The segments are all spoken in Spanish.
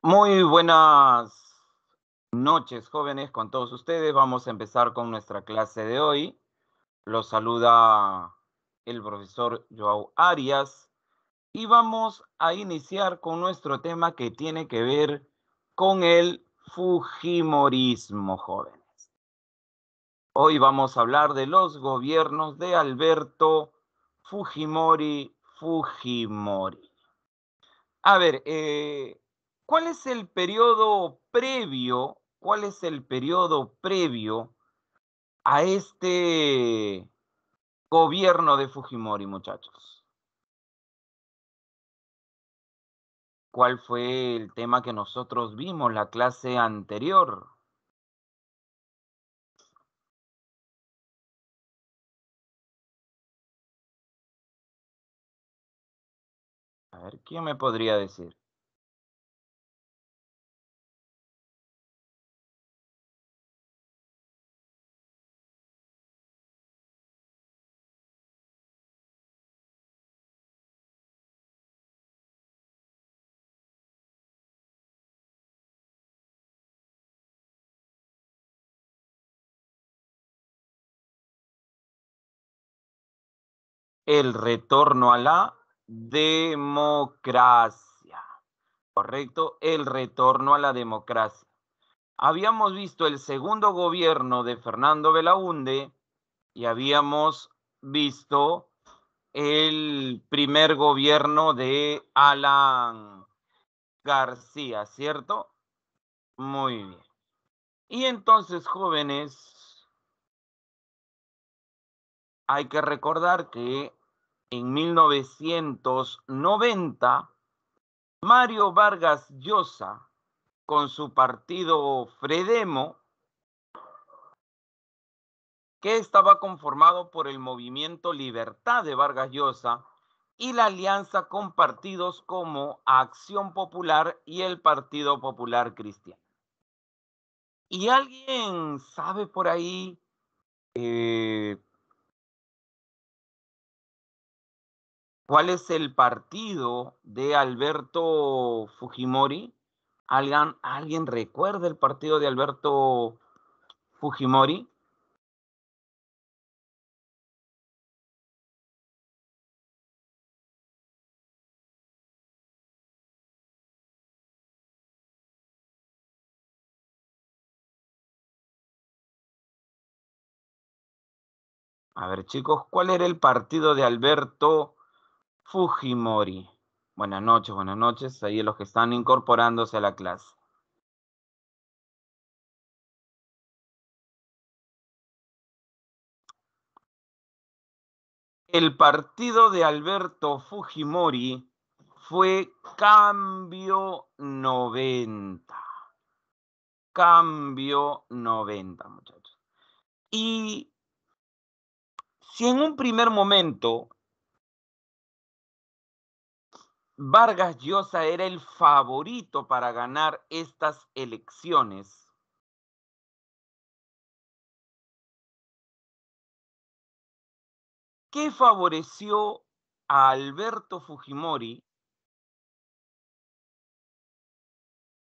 Muy buenas noches, jóvenes, con todos ustedes. Vamos a empezar con nuestra clase de hoy. Los saluda el profesor Joao Arias y vamos a iniciar con nuestro tema que tiene que ver con el Fujimorismo, jóvenes. Hoy vamos a hablar de los gobiernos de Alberto Fujimori. A ver, ¿cuál es el periodo previo? ¿Cuál es el periodo previo a este gobierno de Fujimori, muchachos? ¿Cuál fue el tema que nosotros vimos la clase anterior? A ver, ¿quién me podría decir? El retorno a la democracia, ¿correcto? El retorno a la democracia. Habíamos visto el segundo gobierno de Fernando Belaúnde y habíamos visto el primer gobierno de Alan García, ¿cierto? Muy bien. Y entonces, jóvenes, hay que recordar que en 1990, Mario Vargas Llosa, con su partido Fredemo, que estaba conformado por el Movimiento Libertad de Vargas Llosa y la alianza con partidos como Acción Popular y el Partido Popular Cristiano. ¿Y alguien sabe por ahí eh, cuál es el partido de Alberto Fujimori? ¿Alguien recuerda el partido de Alberto Fujimori? A ver, chicos, ¿cuál era el partido de Alberto Fujimori? Buenas noches, ahí los que están incorporándose a la clase. El partido de Alberto Fujimori fue Cambio 90. Cambio 90, muchachos. Y si en un primer momento Vargas Llosa era el favorito para ganar estas elecciones, ¿qué favoreció a Alberto Fujimori?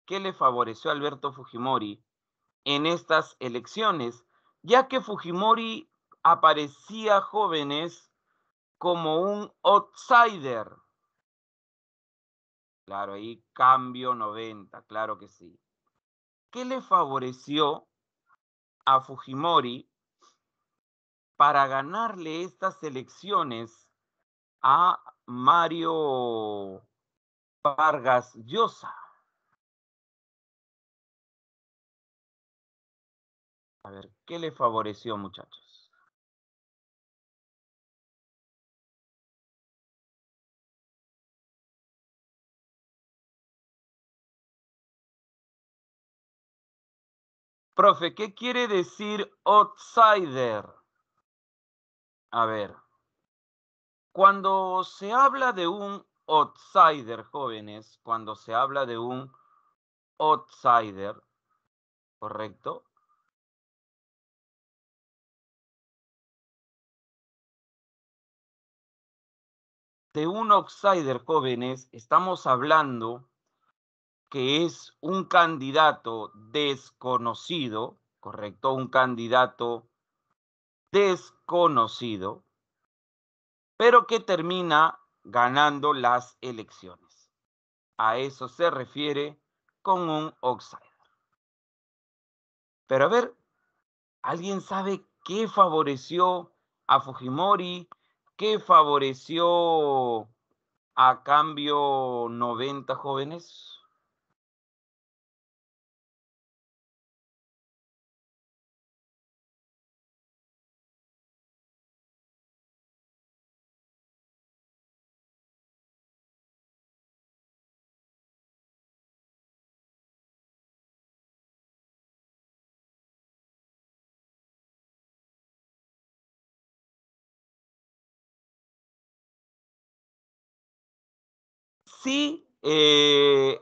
¿Qué le favoreció a Alberto Fujimori en estas elecciones? Ya que Fujimori aparecía, jóvenes, como un outsider. Claro, ahí cambio 90, claro que sí. ¿Qué le favoreció a Fujimori para ganarle estas elecciones a Mario Vargas Llosa? A ver, ¿qué le favoreció, muchachos? Profe, ¿qué quiere decir outsider? A ver, cuando se habla de un outsider, jóvenes, cuando se habla de un outsider, ¿correcto? De un outsider, jóvenes, estamos hablando que es un candidato desconocido, ¿correcto? Un candidato desconocido, pero que termina ganando las elecciones. A eso se refiere con un outsider. Pero a ver, ¿alguien sabe qué favoreció a Fujimori? ¿Qué favoreció a Cambio 90 jóvenes? Sí,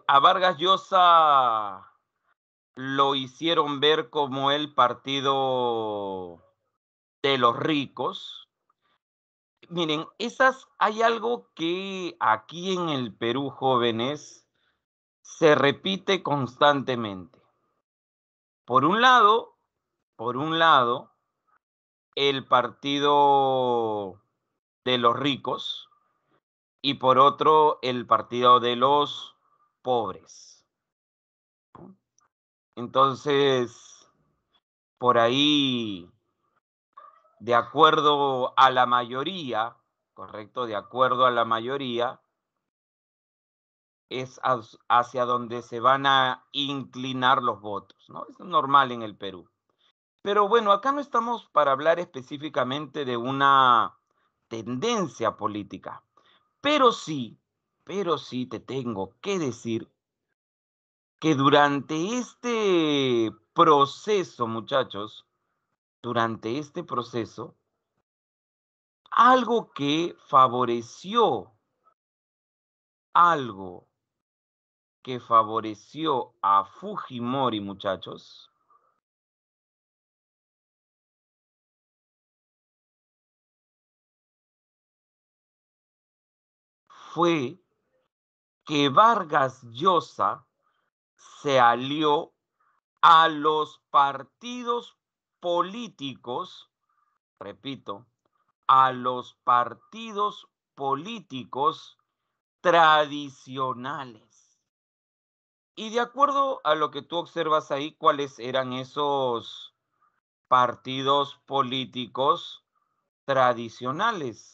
a Vargas Llosa lo hicieron ver como el partido de los ricos. Miren, hay algo que aquí en el Perú, jóvenes, se repite constantemente. Por un lado, por un lado, el partido de los ricos y por otro, el partido de los pobres. Entonces, por ahí, de acuerdo a la mayoría, correcto, de acuerdo a la mayoría, es hacia donde se van a inclinar los votos, ¿no? Es normal en el Perú. Pero bueno, acá no estamos para hablar específicamente de una tendencia política, pero sí, pero sí te tengo que decir que durante este proceso, muchachos, durante este proceso, algo que favoreció, algo que favoreció a Fujimori, muchachos, fue que Vargas Llosa se alió a los partidos políticos, repito, a los partidos políticos tradicionales. Y de acuerdo a lo que tú observas ahí, ¿cuáles eran esos partidos políticos tradicionales?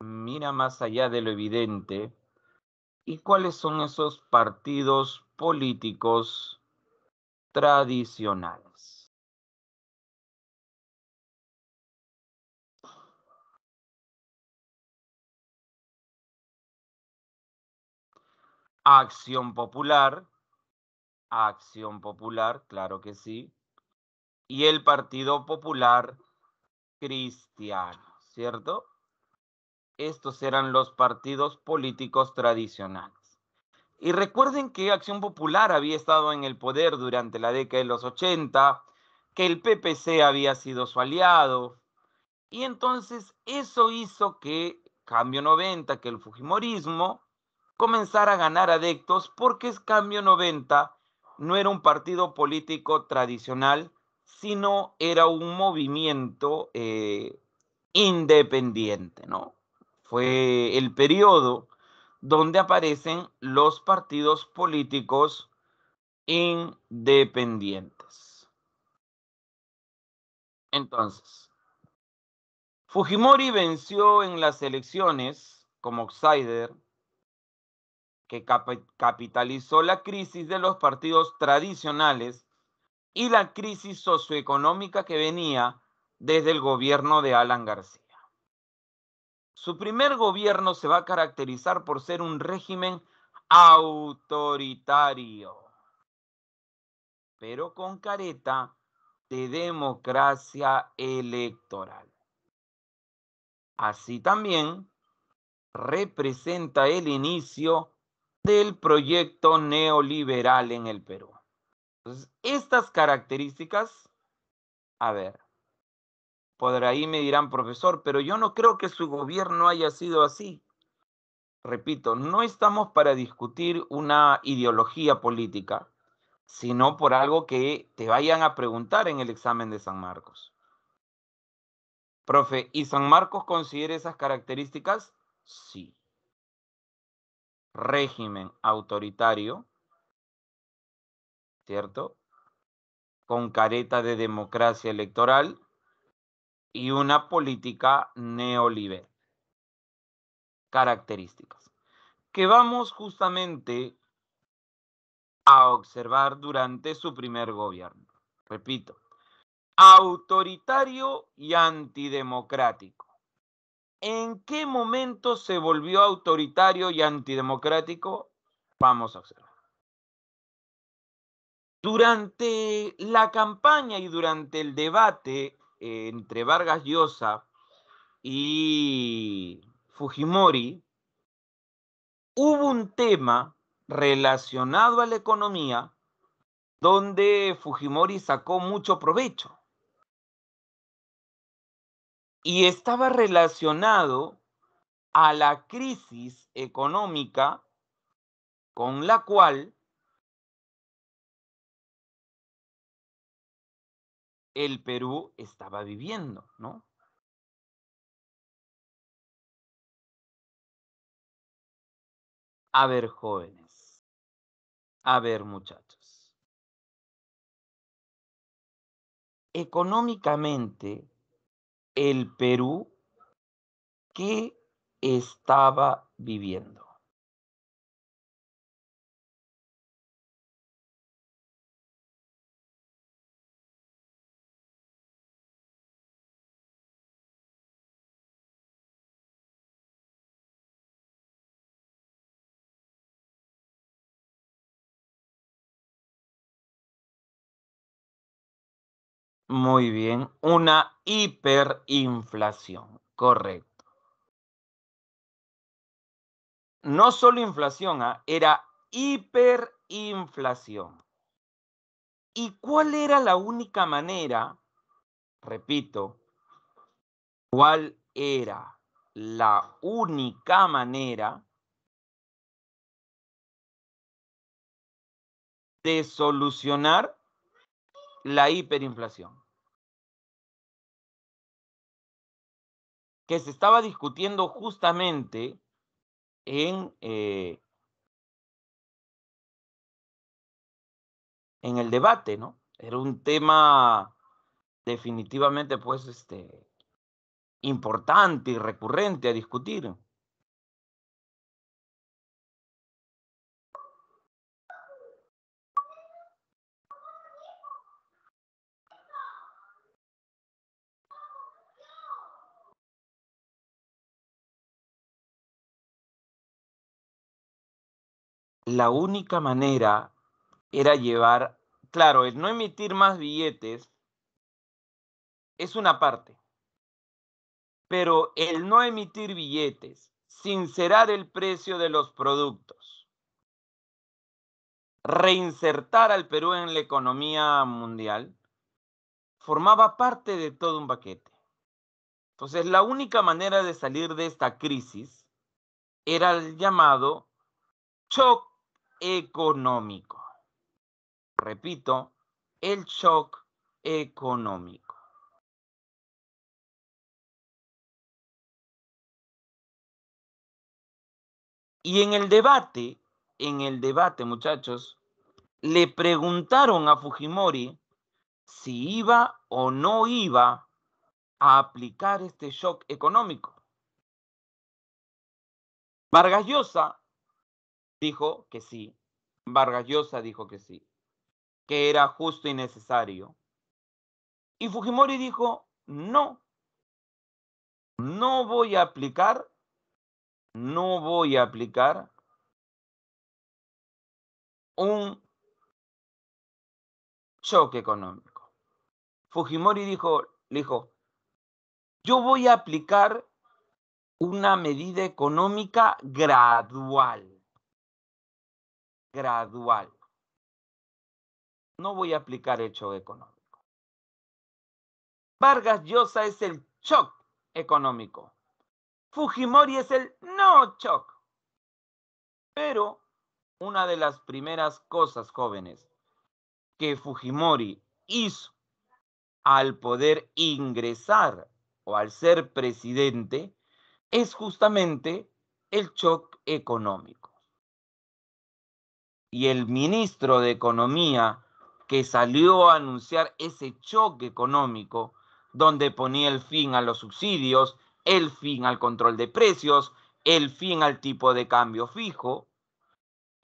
Mira más allá de lo evidente. ¿Y cuáles son esos partidos políticos tradicionales? Acción Popular, claro que sí, y el Partido Popular Cristiano, ¿cierto? Estos eran los partidos políticos tradicionales. Y recuerden que Acción Popular había estado en el poder durante la década de los 80, que el PPC había sido su aliado, y entonces eso hizo que Cambio 90, que el Fujimorismo, comenzara a ganar adeptos porque Cambio 90 no era un partido político tradicional, sino era un movimiento independiente, ¿no? Fue el periodo donde aparecen los partidos políticos independientes. Entonces, Fujimori venció en las elecciones como outsider que capitalizó la crisis de los partidos tradicionales y la crisis socioeconómica que venía desde el gobierno de Alan García. Su primer gobierno se va a caracterizar por ser un régimen autoritario, pero con careta de democracia electoral. Así también representa el inicio del proyecto neoliberal en el Perú. Entonces, estas características A ver, por ahí me dirán, profesor, pero yo no creo que su gobierno haya sido así. Repito, no estamos para discutir una ideología política, sino por algo que te vayan a preguntar en el examen de San Marcos. Profe, ¿y San Marcos considera esas características? Sí. Régimen autoritario, ¿cierto? Con careta de democracia electoral y una política neoliberal. Características que vamos justamente a observar durante su primer gobierno. Repito, autoritario y antidemocrático. ¿En qué momento se volvió autoritario y antidemocrático? Vamos a observar. Durante la campaña y durante el debate entre Vargas Llosa y Fujimori, hubo un tema relacionado a la economía donde Fujimori sacó mucho provecho y estaba relacionado a la crisis económica con la cual el Perú estaba viviendo, ¿no? A ver, jóvenes, a ver, muchachos. Económicamente, el Perú, ¿qué estaba viviendo? Muy bien, una hiperinflación, correcto. No solo inflación, era hiperinflación. ¿Y cuál era la única manera? Repito, ¿cuál era la única manera de solucionar la hiperinflación? Que se estaba discutiendo justamente en el debate, ¿no? Era un tema definitivamente, pues, importante y recurrente a discutir. La única manera era llevar, claro, el no emitir más billetes es una parte, pero el no emitir billetes, sincerar el precio de los productos, reinsertar al Perú en la economía mundial, formaba parte de todo un paquete. Entonces, la única manera de salir de esta crisis era el llamado shock económico. Repito, el shock económico. Y en el debate, muchachos, le preguntaron a Fujimori si iba o no iba a aplicar este shock económico. Vargas Llosa dijo que sí. Vargas Llosa dijo que sí, que era justo y necesario. Y Fujimori dijo, no, no voy a aplicar, no voy a aplicar un shock económico. Fujimori dijo, yo voy a aplicar una medida económica gradual, gradual. No voy a aplicar el shock económico. Vargas Llosa es el shock económico. Fujimori es el no shock. Pero una de las primeras cosas, jóvenes, que Fujimori hizo al poder ingresar o al ser presidente es justamente el shock económico. Y el ministro de Economía que salió a anunciar ese choque económico, donde ponía el fin a los subsidios, el fin al control de precios, el fin al tipo de cambio fijo,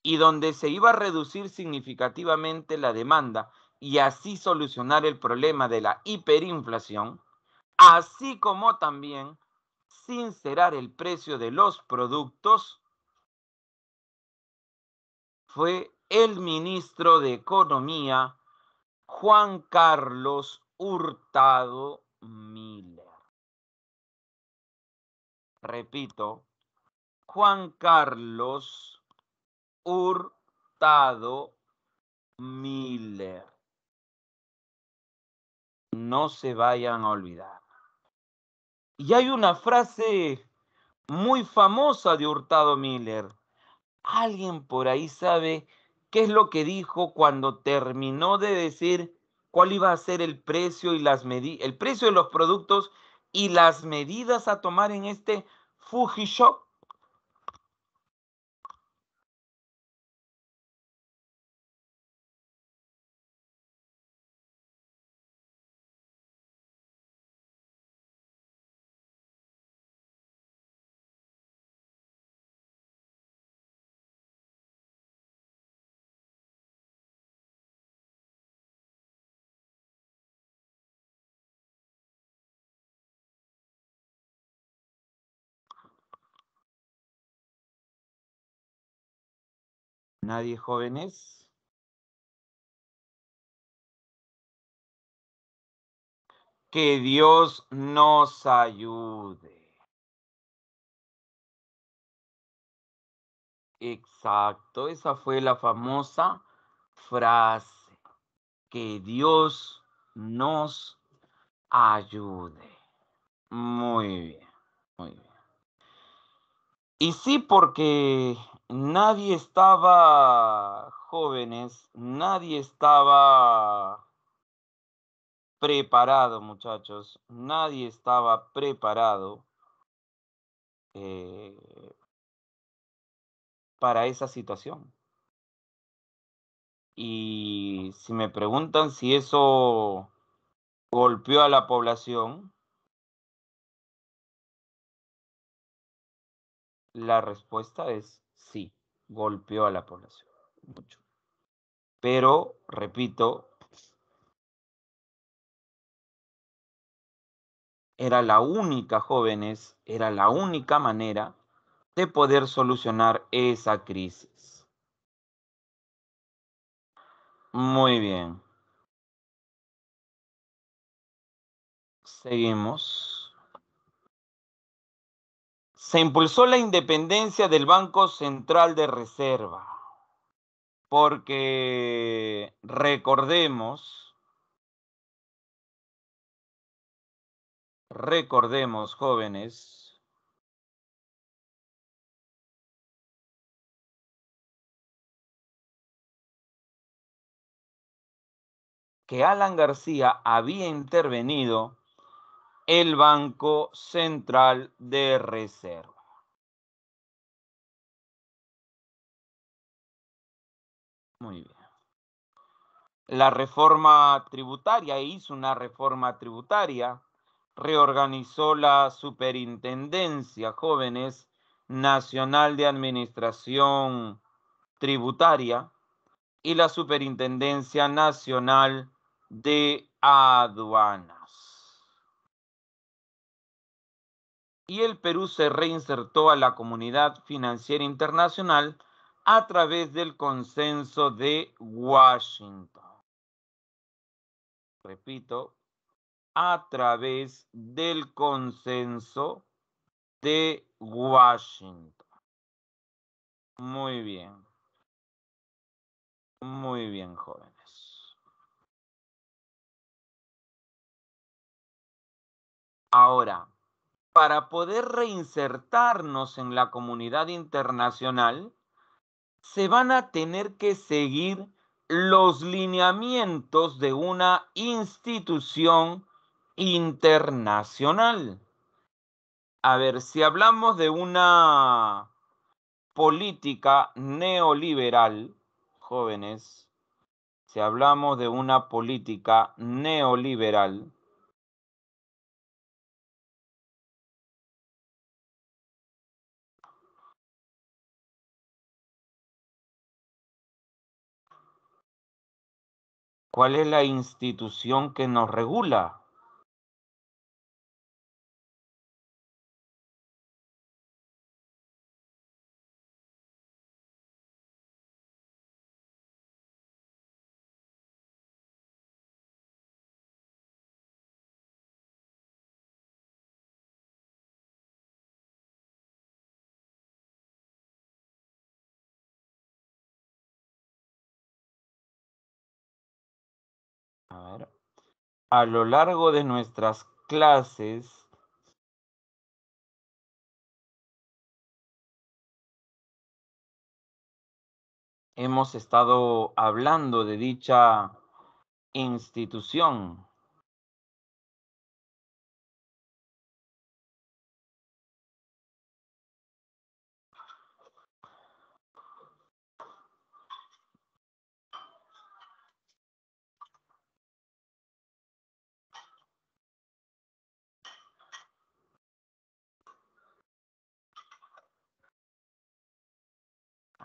y donde se iba a reducir significativamente la demanda y así solucionar el problema de la hiperinflación, así como también sincerar el precio de los productos, fue el ministro de Economía, Juan Carlos Hurtado Miller. Repito, Juan Carlos Hurtado Miller. No se vayan a olvidar. Y hay una frase muy famosa de Hurtado Miller. ¿Alguien por ahí sabe qué es lo que dijo cuando terminó de decir cuál iba a ser el precio y el precio de los productos y las medidas a tomar en este Fuji Shock? Nadie, jóvenes. Que Dios nos ayude. Exacto, esa fue la famosa frase. Que Dios nos ayude. Muy bien, muy bien. Y sí, porque nadie estaba, jóvenes, nadie estaba preparado, muchachos, nadie estaba preparado eh, para esa situación. Y si me preguntan si eso golpeó a la población, la respuesta es sí, golpeó a la población mucho. Pero, repito, era la única, jóvenes, era la única manera de poder solucionar esa crisis. Muy bien. Seguimos. Se impulsó la independencia del Banco Central de Reserva, porque recordemos, jóvenes, que Alan García había intervenido el Banco Central de Reserva. Muy bien. La reforma tributaria, hizo una reforma tributaria, reorganizó la Superintendencia, jóvenes, Nacional de Administración Tributaria y la Superintendencia Nacional de Aduanas. Y el Perú se reinsertó a la comunidad financiera internacional a través del Consenso de Washington. Repito, a través del Consenso de Washington. Muy bien, jóvenes. Ahora, para poder reinsertarnos en la comunidad internacional, se van a tener que seguir los lineamientos de una institución internacional. A ver, si hablamos de una política neoliberal, jóvenes, si hablamos de una política neoliberal, ¿cuál es la institución que nos regula? A ver, a lo largo de nuestras clases, hemos estado hablando de dicha institución.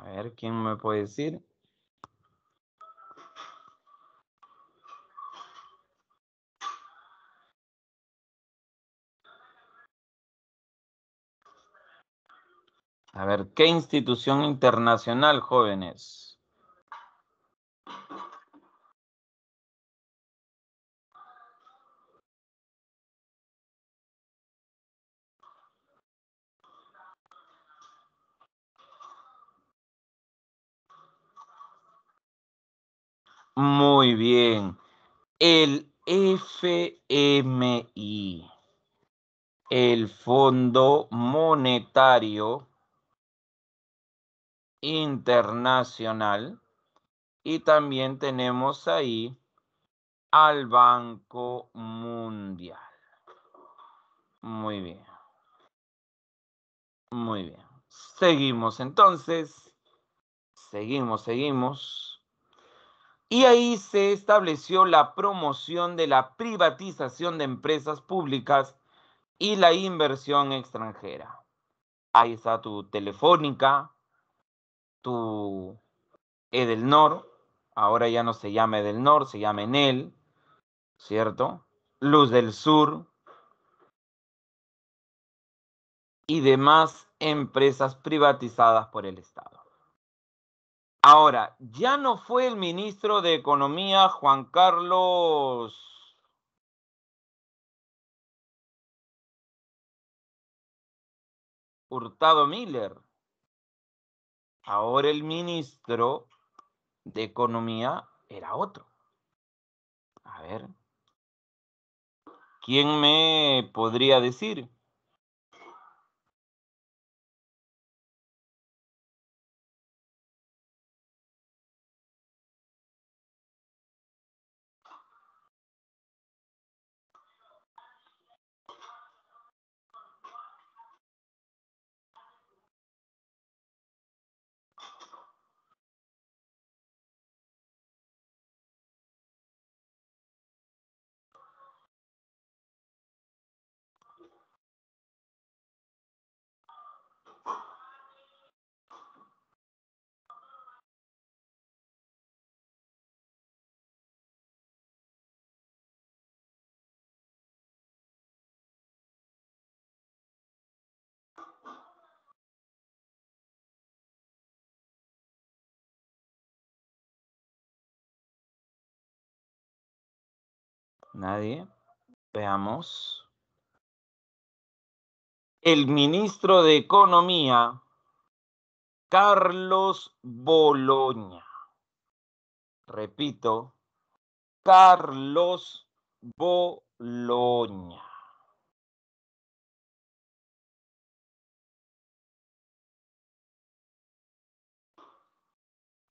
A ver, ¿quién me puede decir? A ver, ¿qué institución internacional, jóvenes? Muy bien. El FMI, el Fondo Monetario Internacional, y también tenemos ahí al Banco Mundial. Muy bien, muy bien. Seguimos entonces, seguimos. Y ahí se estableció la promoción de la privatización de empresas públicas y la inversión extranjera. Ahí está tu Telefónica, tu Edelnor, ahora ya no se llama Edelnor, se llama Enel, ¿cierto? Luz del Sur y demás empresas privatizadas por el Estado. Ahora, ya no fue el ministro de Economía Juan Carlos Hurtado Miller. Ahora el ministro de Economía era otro. A ver, ¿quién me podría decir? Nadie. Veamos. El ministro de Economía, Carlos Boloña. Repito, Carlos Boloña.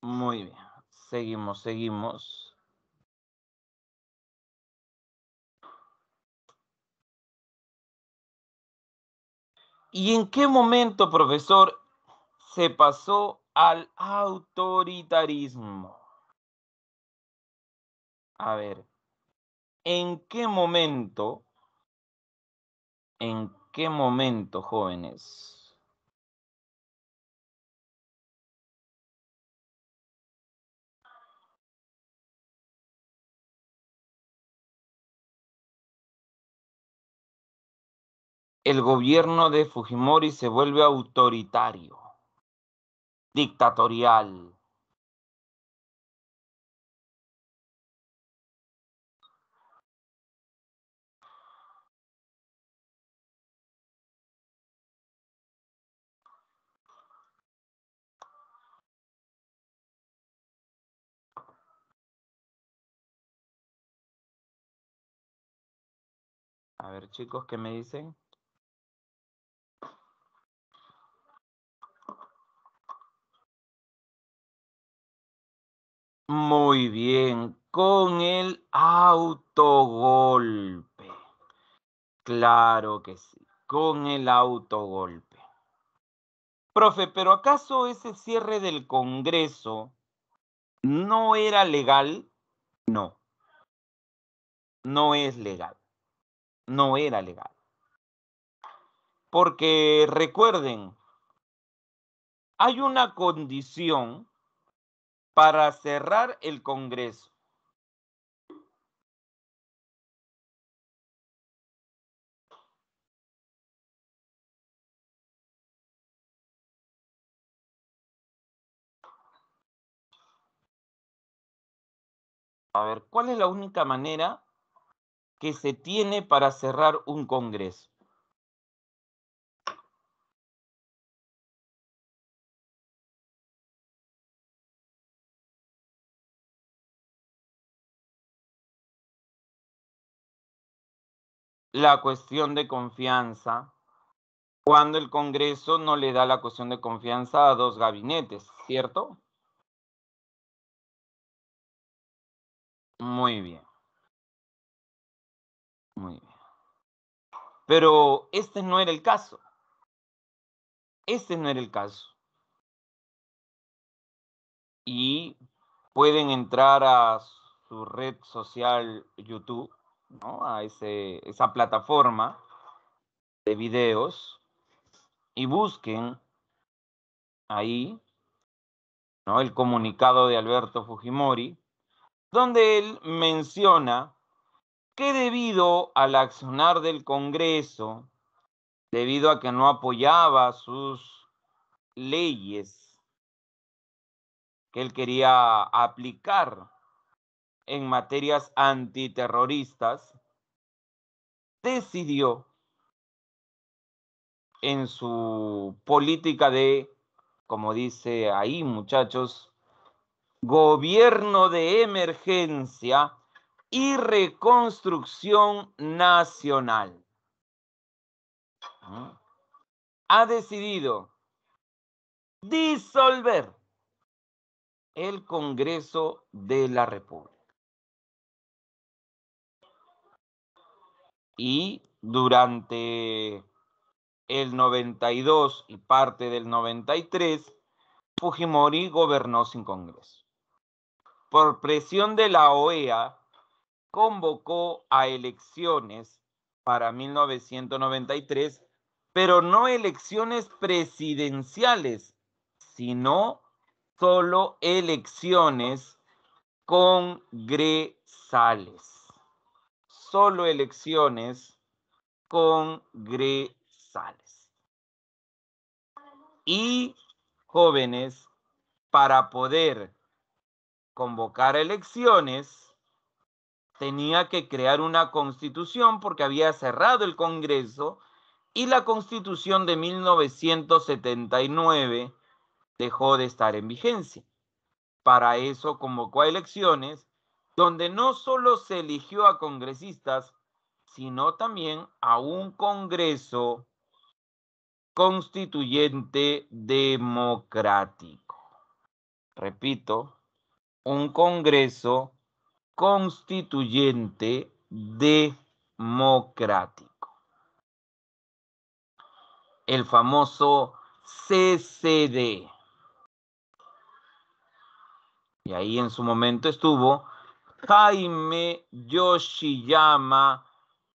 Muy bien. Seguimos. ¿Y en qué momento, profesor, se pasó al autoritarismo? A ver, en qué momento, jóvenes? El gobierno de Fujimori se vuelve autoritario, dictatorial. A ver, chicos, ¿qué me dicen? Muy bien, con el autogolpe. Claro que sí, con el autogolpe. Profe, ¿pero acaso ese cierre del Congreso no era legal? No, no es legal, no era legal. Porque recuerden, hay una condición para cerrar el Congreso. A ver, ¿cuál es la única manera que se tiene para cerrar un Congreso? La cuestión de confianza, cuando el Congreso no le da la cuestión de confianza a dos gabinetes, ¿cierto? Muy bien, muy bien. Pero este no era el caso. Este no era el caso. Y pueden entrar a su red social YouTube, ¿no? A esa plataforma de videos y busquen ahí, ¿no? El comunicado de Alberto Fujimori, donde él menciona que debido al accionar del Congreso, debido a que no apoyaba sus leyes que él quería aplicar en materias antiterroristas, decidió en su política de, como dice ahí, muchachos, gobierno de emergencia y reconstrucción nacional. Ha decidido disolver el Congreso de la República. Y durante el 92 y parte del 93, Fujimori gobernó sin Congreso. Por presión de la OEA, convocó a elecciones para 1993, pero no elecciones presidenciales, sino solo elecciones congresales. Solo elecciones congresales. Y jóvenes, para poder convocar elecciones, tenía que crear una constitución porque había cerrado el Congreso y la constitución de 1979 dejó de estar en vigencia. Para eso convocó a elecciones donde no solo se eligió a congresistas, sino también a un Congreso constituyente democrático. Repito, un Congreso constituyente democrático. El famoso CCD. Y ahí en su momento estuvo Jaime Yoshiyama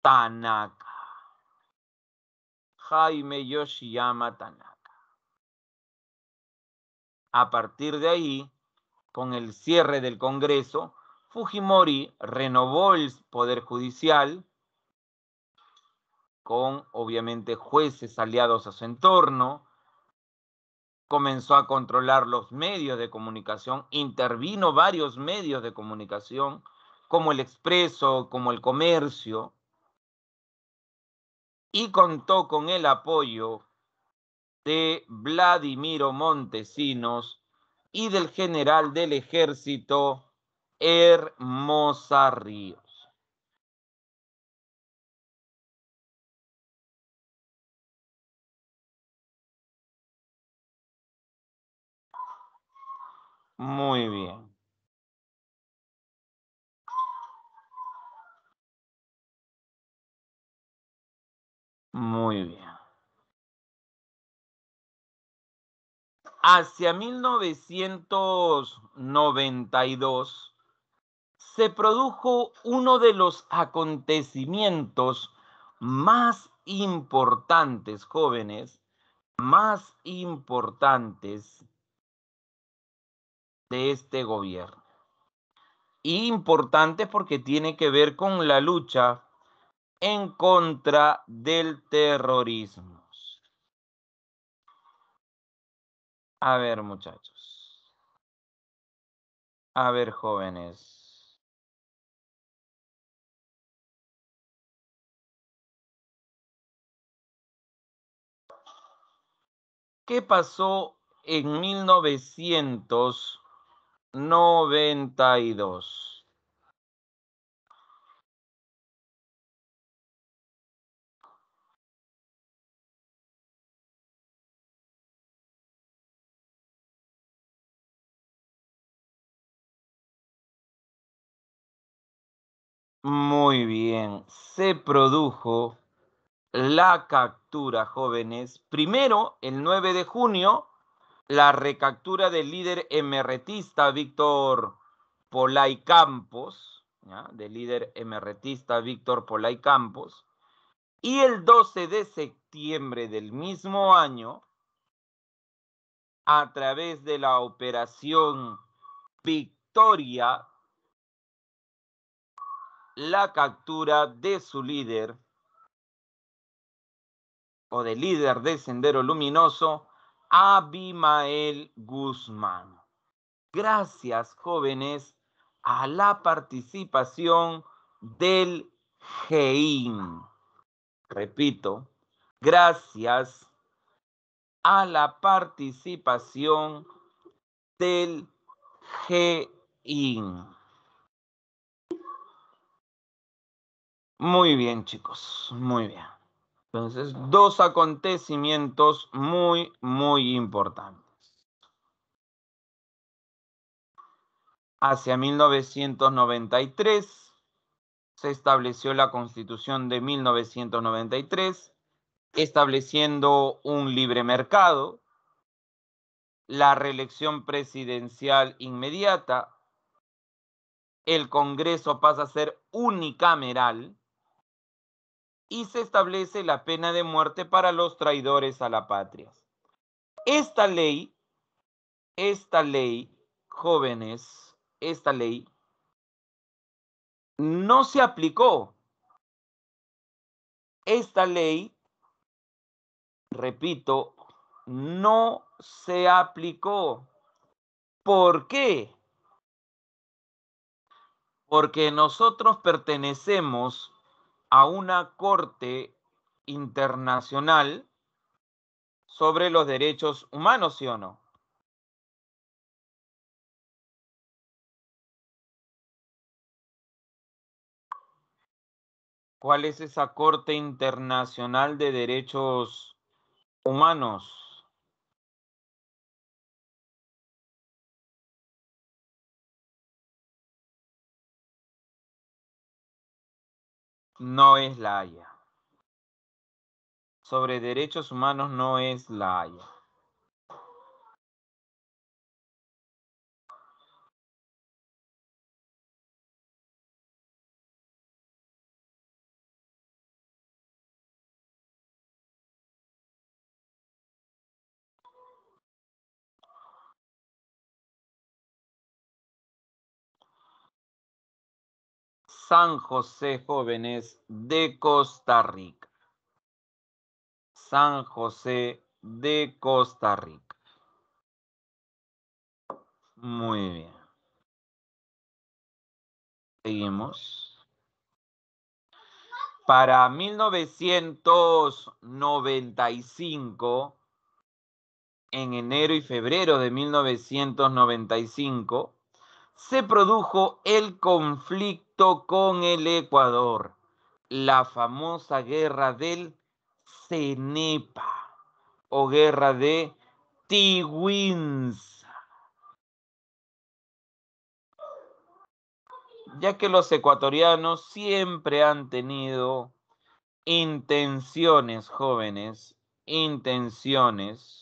Tanaka. Jaime Yoshiyama Tanaka. A partir de ahí, con el cierre del Congreso, Fujimori renovó el Poder Judicial con, obviamente, jueces aliados a su entorno, comenzó a controlar los medios de comunicación, intervino varios medios de comunicación, como el Expreso, como el Comercio, y contó con el apoyo de Vladimiro Montesinos y del general del ejército Hermosa Ríos. Muy bien. Muy bien. Hacia 1992 se produjo uno de los acontecimientos más importantes, jóvenes, más importantes de este gobierno. Importante porque tiene que ver con la lucha en contra del terrorismo. A ver, muchachos. A ver, jóvenes. ¿Qué pasó en 1992? Muy bien, se produjo la captura, jóvenes. Primero, el 9 de junio, la recaptura del líder emeretista Víctor Polay Campos, ¿ya? Del líder emeretista Víctor Polay Campos. Y el 12 de septiembre del mismo año, a través de la operación Victoria, la captura de su líder o del líder de Sendero Luminoso, Abimael Guzmán. Gracias, jóvenes, a la participación del GEIN. Repito, gracias a la participación del GEIN. Muy bien, chicos, muy bien. Entonces, dos acontecimientos muy importantes. Hacia 1993 se estableció la Constitución de 1993, estableciendo un libre mercado, la reelección presidencial inmediata, el Congreso pasa a ser unicameral y se establece la pena de muerte para los traidores a la patria. Esta ley, jóvenes, esta ley no se aplicó. Esta ley, repito, no se aplicó. ¿Por qué? Porque nosotros pertenecemos a una corte internacional sobre los derechos humanos, ¿sí o no? ¿Cuál es esa Corte Internacional de Derechos Humanos? No es La Haya. Sobre derechos humanos no es La Haya. San José, jóvenes, de Costa Rica. San José de Costa Rica. Muy bien. Seguimos. Para 1995, en enero y febrero de 1995, se produjo el conflicto con el Ecuador, la famosa guerra del Cenepa o guerra de Tiguinza, ya que los ecuatorianos siempre han tenido intenciones, jóvenes, intenciones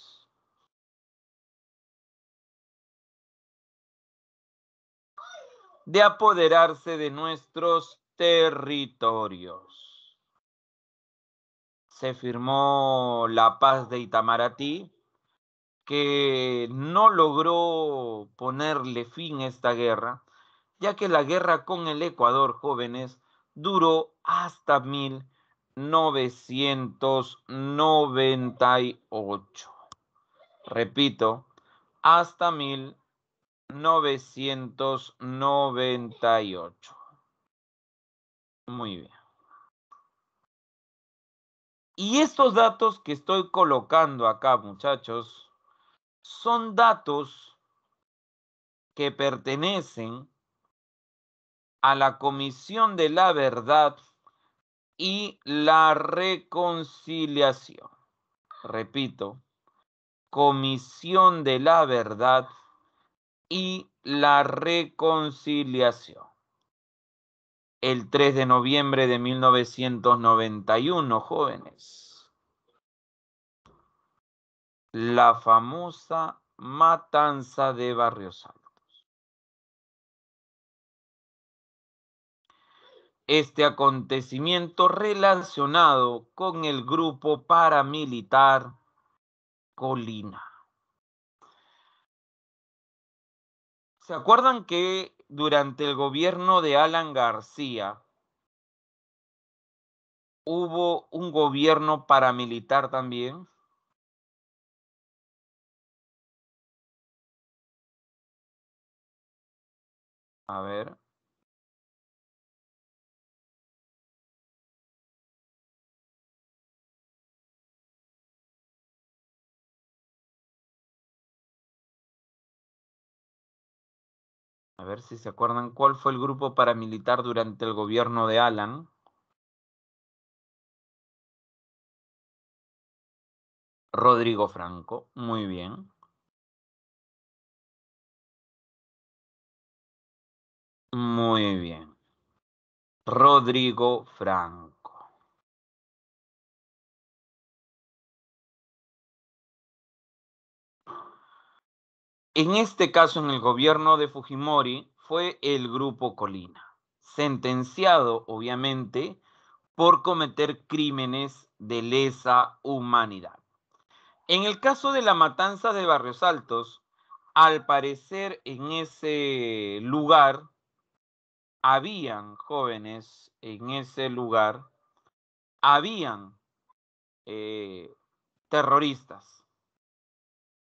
de apoderarse de nuestros territorios. Se firmó la paz de Itamaraty, que no logró ponerle fin a esta guerra, ya que la guerra con el Ecuador, jóvenes, duró hasta 1998. Repito, hasta 1998. Muy bien. Y estos datos que estoy colocando acá, muchachos, son datos que pertenecen a la Comisión de la Verdad y la Reconciliación. Repito, Comisión de la Verdad y la Reconciliación. El 3 de noviembre de 1991, jóvenes. La famosa matanza de Barrios Altos. Este acontecimiento relacionado con el grupo paramilitar Colina. ¿Se acuerdan que durante el gobierno de Alan García hubo un gobierno paramilitar también? A ver. A ver si se acuerdan cuál fue el grupo paramilitar durante el gobierno de Alan. Rodrigo Franco. Muy bien. Muy bien. Rodrigo Franco. En este caso, en el gobierno de Fujimori, fue el grupo Colina, sentenciado, obviamente, por cometer crímenes de lesa humanidad. En el caso de la matanza de Barrios Altos, al parecer en ese lugar habían jóvenes, en ese lugar habían terroristas.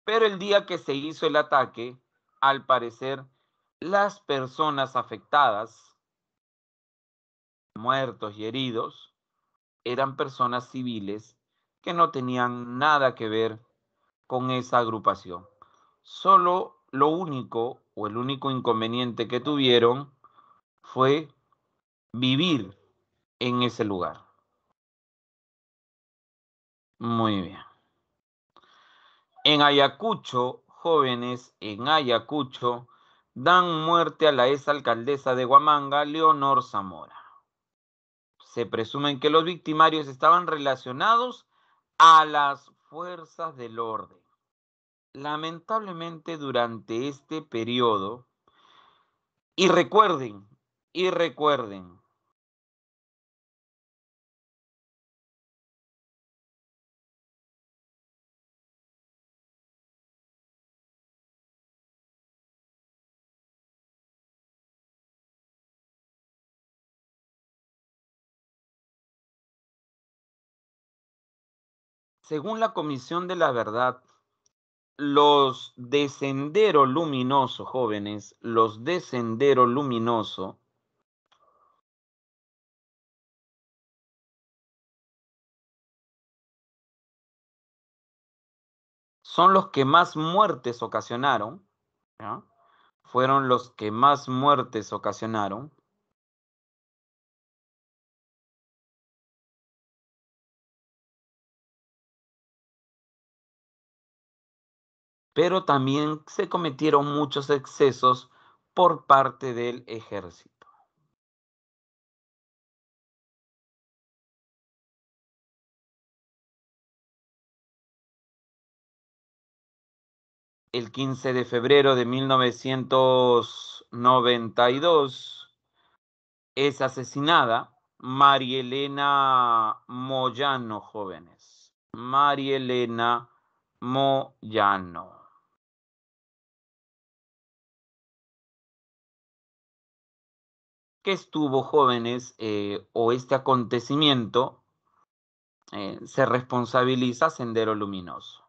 Pero el día que se hizo el ataque, al parecer, las personas afectadas, muertos y heridos, eran personas civiles que no tenían nada que ver con esa agrupación. Solo lo único o el único inconveniente que tuvieron fue vivir en ese lugar. Muy bien. En Ayacucho, jóvenes, en Ayacucho, dan muerte a la exalcaldesa de Huamanga, Leonor Zamora. se presume que los victimarios estaban relacionados a las fuerzas del orden. Lamentablemente durante este periodo, y recuerden, y recuerden, según la Comisión de la Verdad, los de Sendero Luminoso, jóvenes, los de Sendero Luminoso, son los que más muertes ocasionaron, ¿ya? Fueron los que más muertes ocasionaron, pero también se cometieron muchos excesos por parte del ejército. El 15 de febrero de 1992 es asesinada María Elena Moyano, jóvenes. María Elena Moyano. Que estuvo, jóvenes, o este acontecimiento se responsabiliza Sendero Luminoso.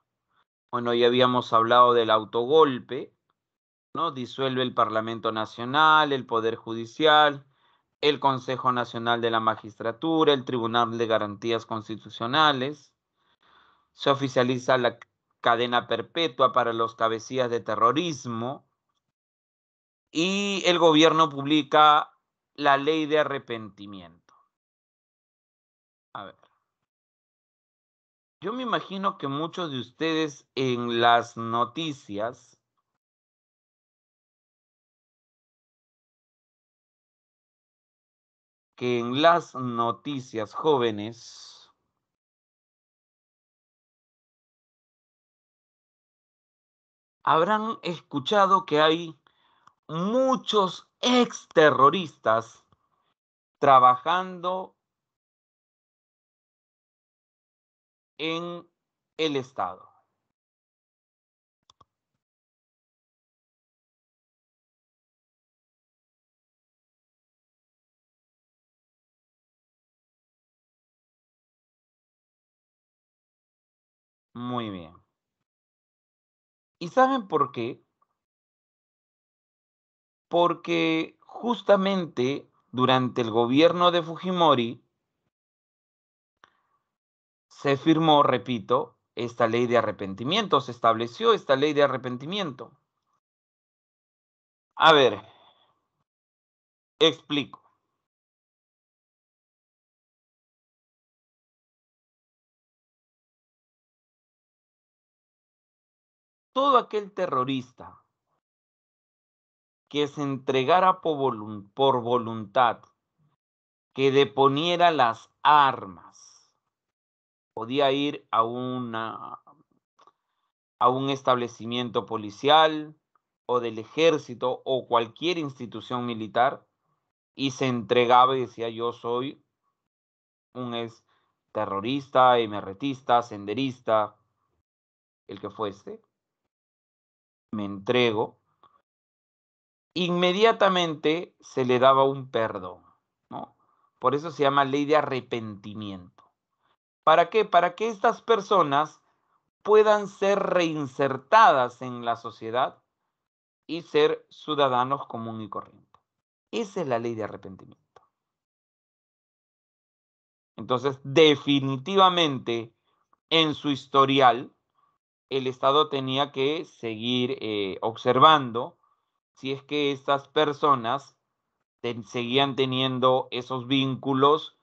Bueno, ya habíamos hablado del autogolpe, ¿no? Disuelve el Parlamento Nacional, el Poder Judicial, el Consejo Nacional de la Magistratura, el Tribunal de Garantías Constitucionales. Se oficializa la cadena perpetua para los cabecillas de terrorismo y el gobierno publica la ley de arrepentimiento. A ver. Yo me imagino que muchos de ustedes en las noticias jóvenes habrán escuchado que hay muchos exterroristas trabajando en el Estado. Muy bien. ¿Y saben por qué? Porque justamente durante el gobierno de Fujimori se firmó, repito, esta ley de arrepentimiento, se estableció esta ley de arrepentimiento. A ver, explico. Todo aquel terrorista que se entregara por voluntad, que deponiera las armas, podía ir a un establecimiento policial o del ejército o cualquier institución militar y se entregaba y decía: yo soy un terrorista, emerretista, senderista, el que fuese, me entrego. Inmediatamente se le daba un perdón, ¿no? Por eso se llama ley de arrepentimiento. ¿Para qué? Para que estas personas puedan ser reinsertadas en la sociedad y ser ciudadanos común y corriente. Esa es la ley de arrepentimiento. Entonces, definitivamente, en su historial, el Estado tenía que seguir observando si es que estas personas seguían teniendo esos vínculos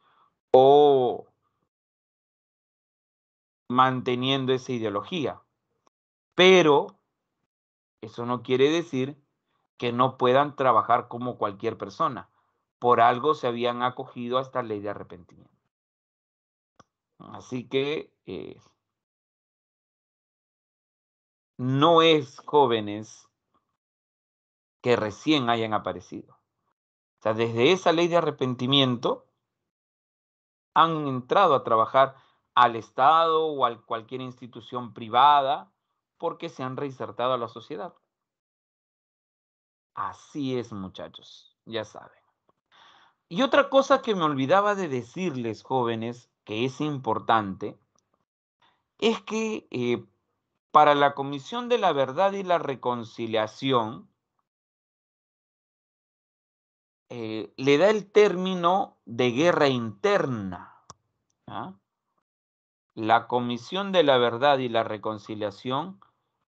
o manteniendo esa ideología. Pero eso no quiere decir que no puedan trabajar como cualquier persona. por algo se habían acogido a esta ley de arrepentimiento. Así que no es, jóvenes, que recién hayan aparecido. O sea, desde esa ley de arrepentimiento han entrado a trabajar al Estado o a cualquier institución privada porque se han reinsertado a la sociedad. Así es, muchachos, ya saben. Y otra cosa que me olvidaba de decirles, jóvenes, que es importante, es que para la Comisión de la Verdad y la Reconciliación le da el término de guerra interna. ¿Ah? La Comisión de la Verdad y la Reconciliación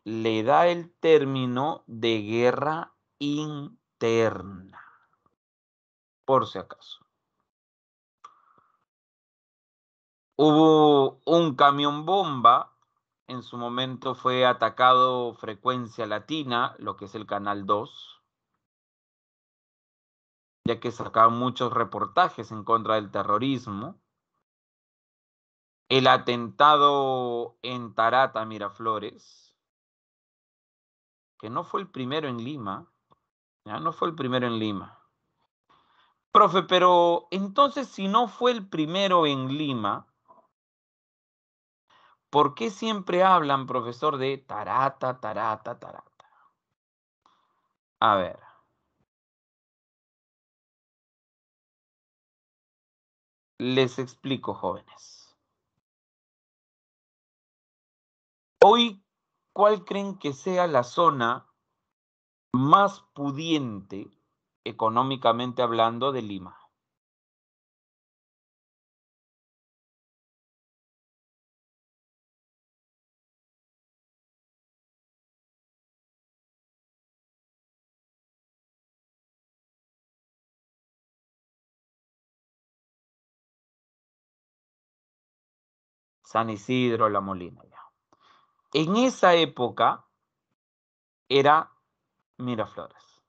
le da el término de guerra interna, por si acaso. Hubo un camión bomba, en su momento fue atacado Frecuencia Latina, lo que es el Canal 2, ya que sacaban muchos reportajes en contra del terrorismo. El atentado en Tarata, Miraflores, que no fue el primero en Lima, ya no fue el primero en Lima. Profe, pero entonces si no fue el primero en Lima, ¿por qué siempre hablan, profesor, de Tarata, Tarata, Tarata? A ver. Les explico, jóvenes. Hoy, ¿cuál creen que sea la zona más pudiente, económicamente hablando, de Lima? San Isidro, La Molina. Ya. En esa época era Miraflores.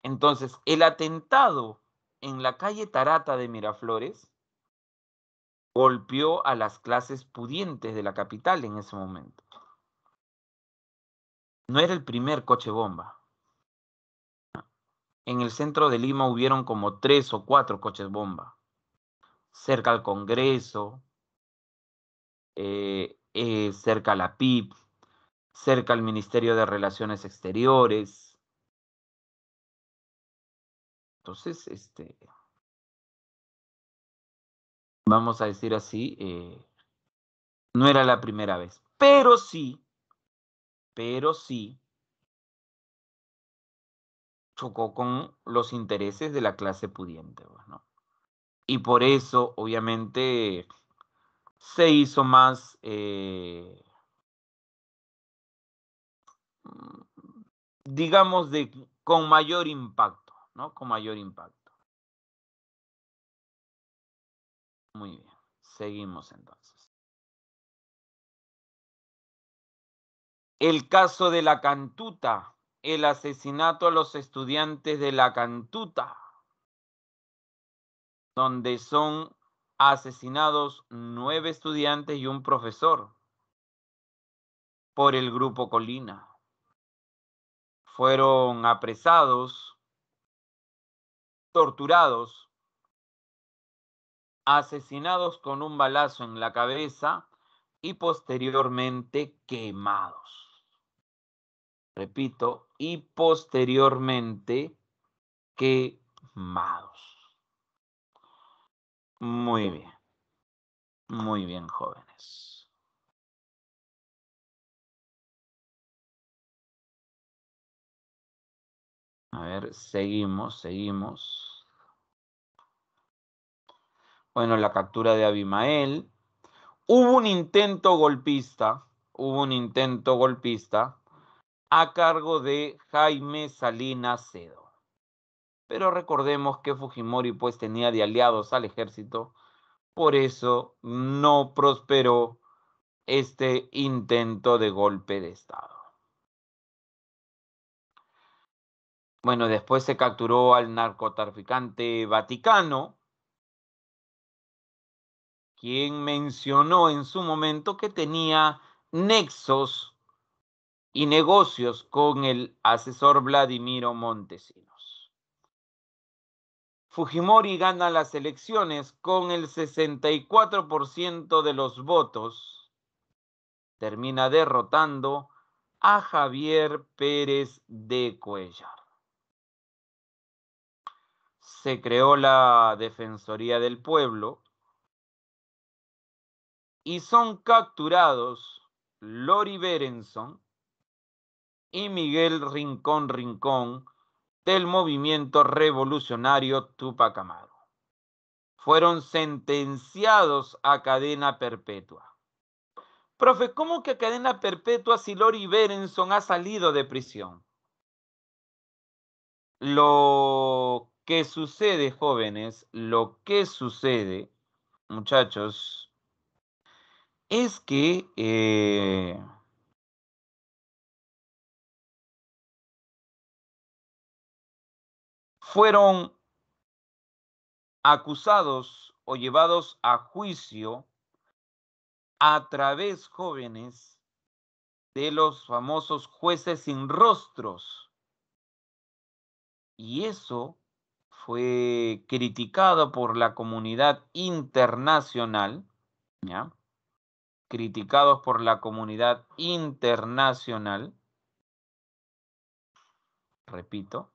Entonces, el atentado en la calle Tarata de Miraflores golpeó a las clases pudientes de la capital en ese momento. No era el primer coche bomba. En el centro de Lima hubieron como 3 o 4 coches bomba. Cerca al Congreso, cerca a la PIP, cerca al Ministerio de Relaciones Exteriores. Entonces, vamos a decir así, no era la primera vez. Pero sí, chocó con los intereses de la clase pudiente, ¿no? Y por eso, obviamente, se hizo más, digamos, con mayor impacto, ¿no? Con mayor impacto. Muy bien, seguimos entonces. El caso de la Cantuta, el asesinato a los estudiantes de la Cantuta, donde son asesinados 9 estudiantes y un profesor por el Grupo Colina. Fueron apresados, torturados, asesinados con un balazo en la cabeza y posteriormente quemados. Repito, y posteriormente quemados. Muy bien, jóvenes. A ver, seguimos. Bueno, la captura de Abimael. Hubo un intento golpista a cargo de Jaime Salinas Cedo. Pero recordemos que Fujimori pues tenía de aliados al ejército, por eso no prosperó este intento de golpe de Estado. Bueno, después se capturó al narcotraficante Vaticano, quien mencionó en su momento que tenía nexos y negocios con el asesor Vladimiro Montesinos. Fujimori gana las elecciones con el 64% de los votos. Termina derrotando a Javier Pérez de Cuellar. Se creó la Defensoría del Pueblo y son capturados Lori Berenson y Miguel Rincón Rincón del movimiento revolucionario Tupac Amaru. Fueron sentenciados a cadena perpetua. Profe, ¿cómo que cadena perpetua si Lori Berenson ha salido de prisión? Lo que sucede, jóvenes, lo que sucede, muchachos, es que fueron acusados o llevados a juicio a través, jóvenes, de los famosos jueces sin rostros. Y eso fue criticado por la comunidad internacional, ¿ya? Criticados por la comunidad internacional, repito,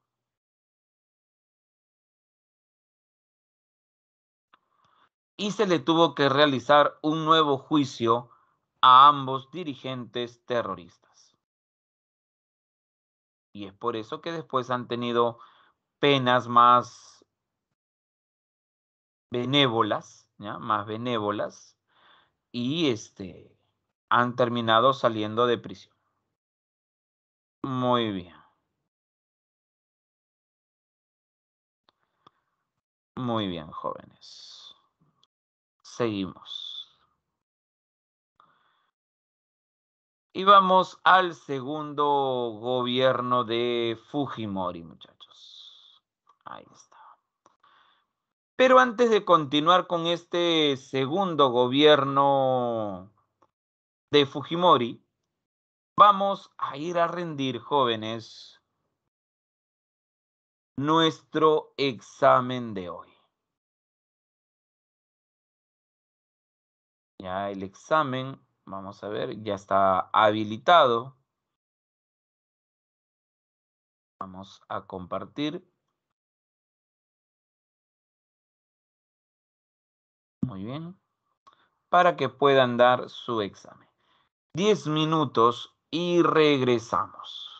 y se le tuvo que realizar un nuevo juicio a ambos dirigentes terroristas. Y es por eso que después han tenido penas más benévolas, ¿ya? Más benévolas, y han terminado saliendo de prisión. Muy bien, muy bien, jóvenes. Seguimos. Y vamos al segundo gobierno de Fujimori, muchachos. Ahí está. Pero antes de continuar con este segundo gobierno de Fujimori, vamos a ir a rendir, jóvenes, nuestro examen de hoy. Ya el examen, vamos a ver, ya está habilitado. Vamos a compartir. Muy bien. Para que puedan dar su examen. 10 minutos y regresamos.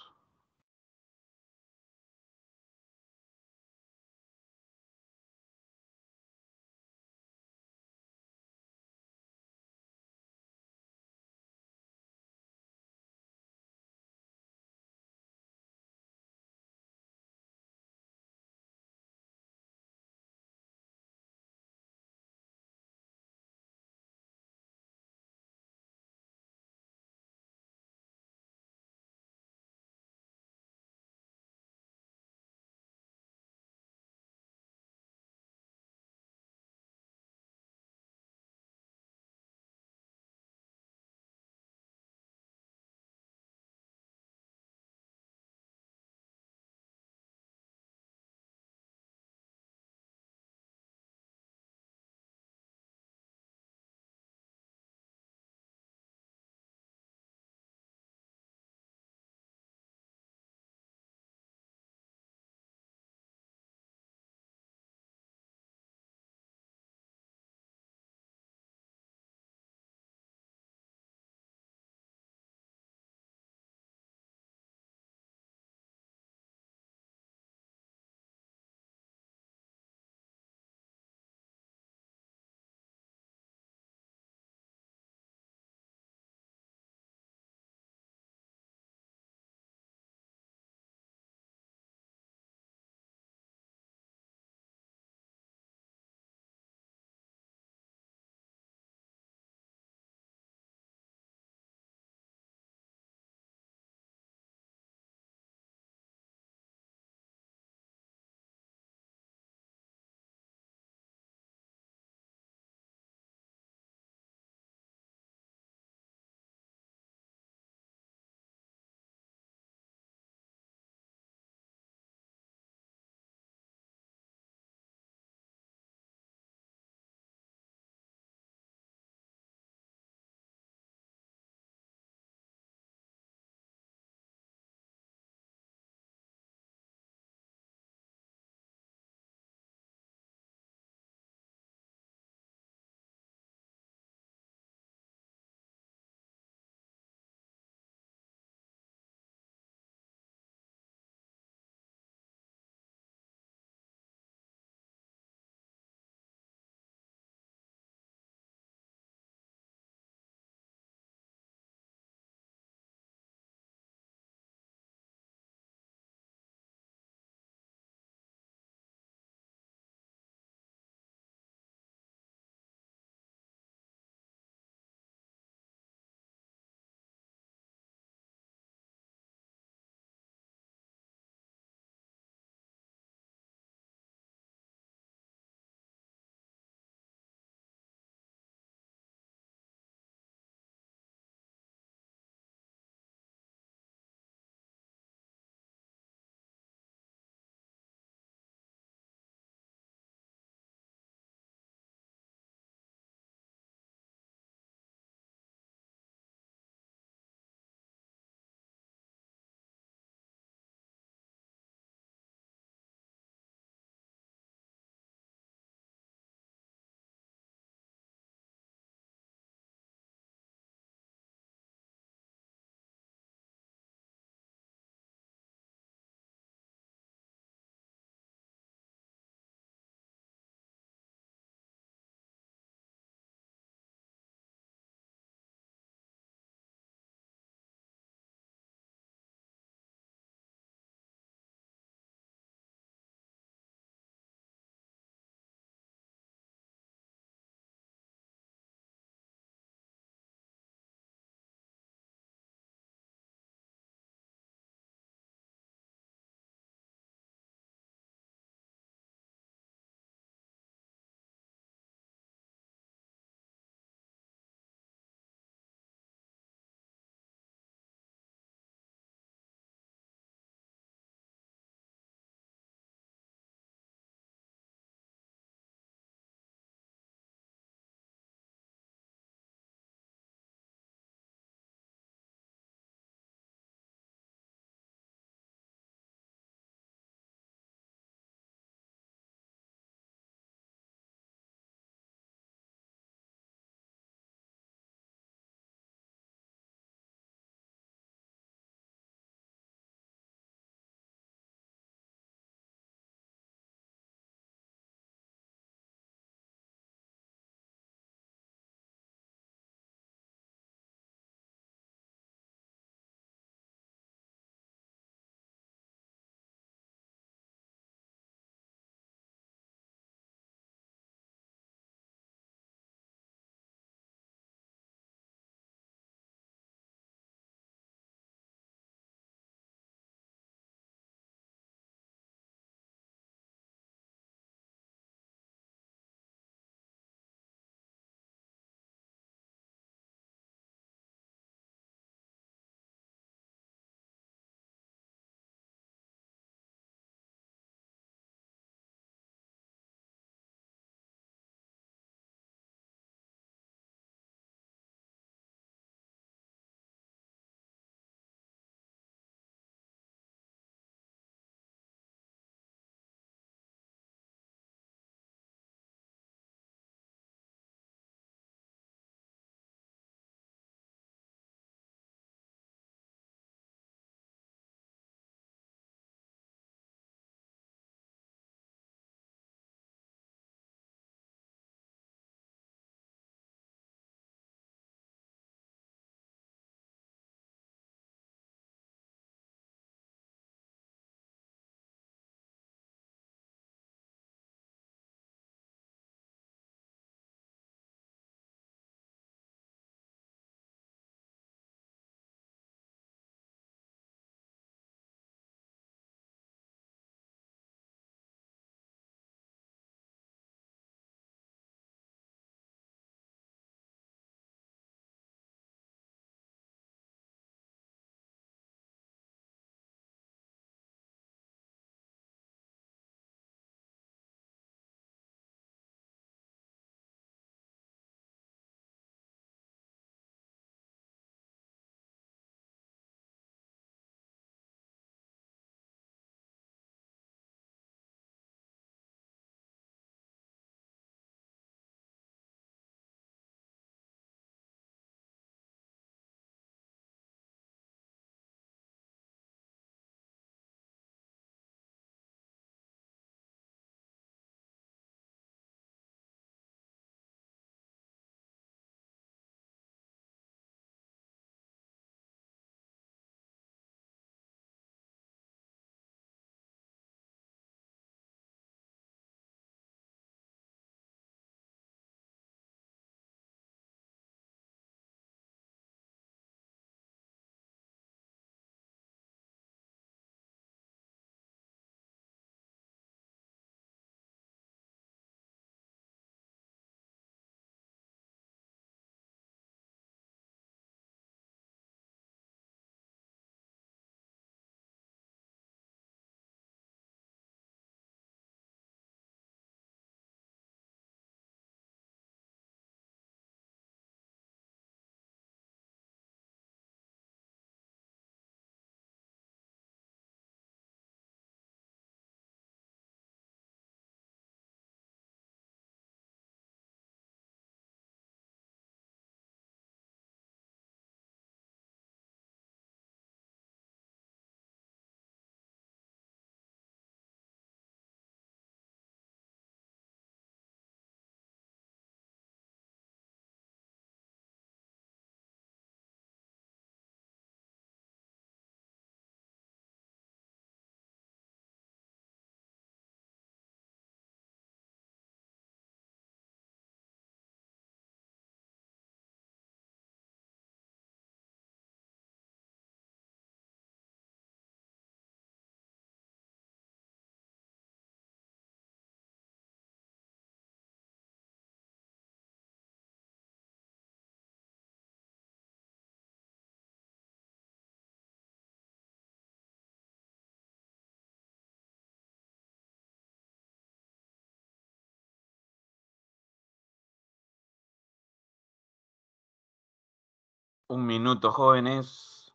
Un minuto, jóvenes.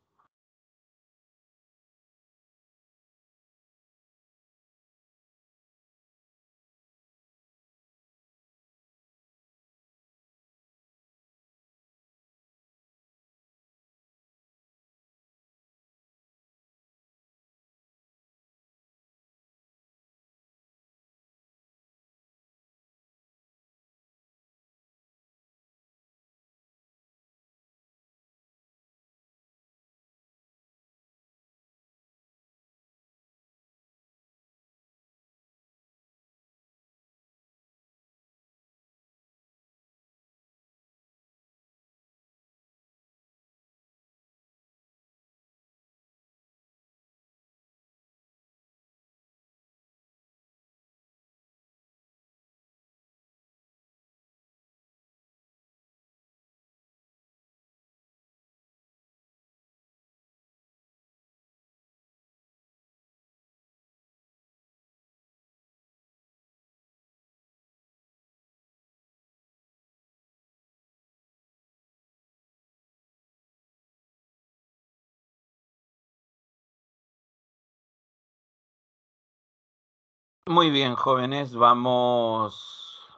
Muy bien, jóvenes, vamos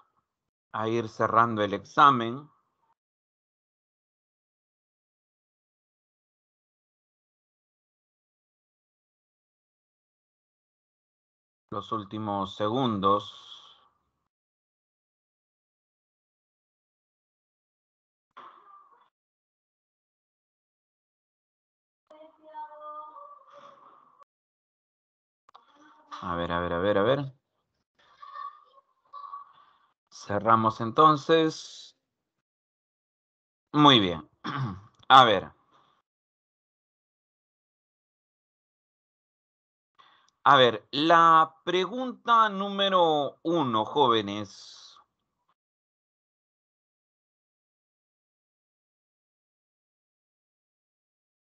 a ir cerrando el examen. Los últimos segundos. A ver. Cerramos entonces. Muy bien. A ver. A ver, la pregunta número 1, jóvenes.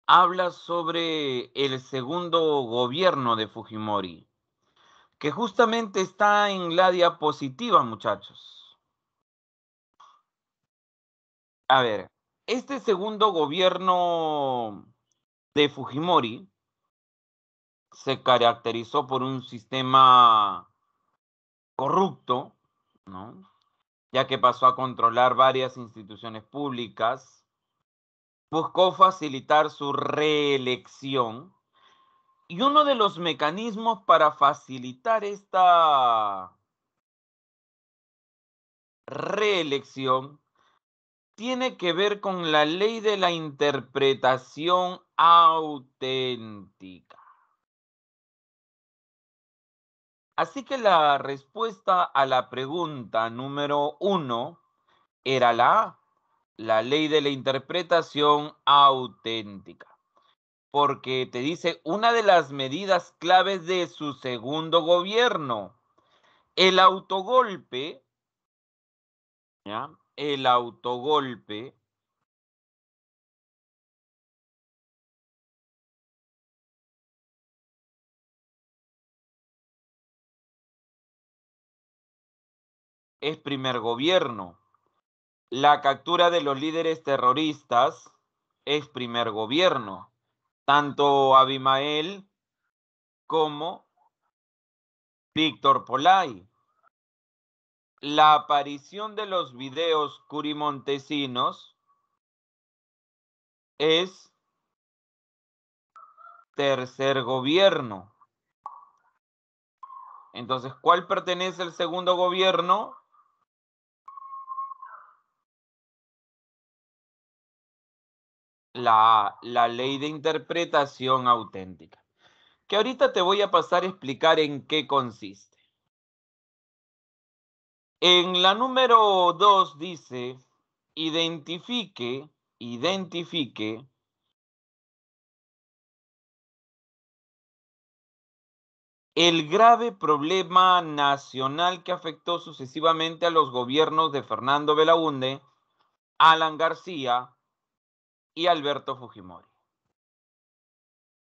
Habla sobre el segundo gobierno de Fujimori, que justamente está en la diapositiva, muchachos. A ver, este segundo gobierno de Fujimori se caracterizó por un sistema corrupto, ¿no? Ya que pasó a controlar varias instituciones públicas, buscó facilitar su reelección y uno de los mecanismos para facilitar esta reelección tiene que ver con la ley de la interpretación auténtica. Así que la respuesta a la pregunta número 1 era la A, la ley de la interpretación auténtica. Porque te dice una de las medidas claves de su segundo gobierno, el autogolpe, ¿ya? El autogolpe es primer gobierno. La captura de los líderes terroristas es primer gobierno. Tanto Abimael como Víctor Polay. La aparición de los videos curimontesinos es tercer gobierno. Entonces, ¿cuál pertenece al segundo gobierno? La ley de interpretación auténtica, que ahorita te voy a pasar a explicar en qué consiste. En la número 2 dice, identifique el grave problema nacional que afectó sucesivamente a los gobiernos de Fernando Belaúnde, Alan García y Alberto Fujimori.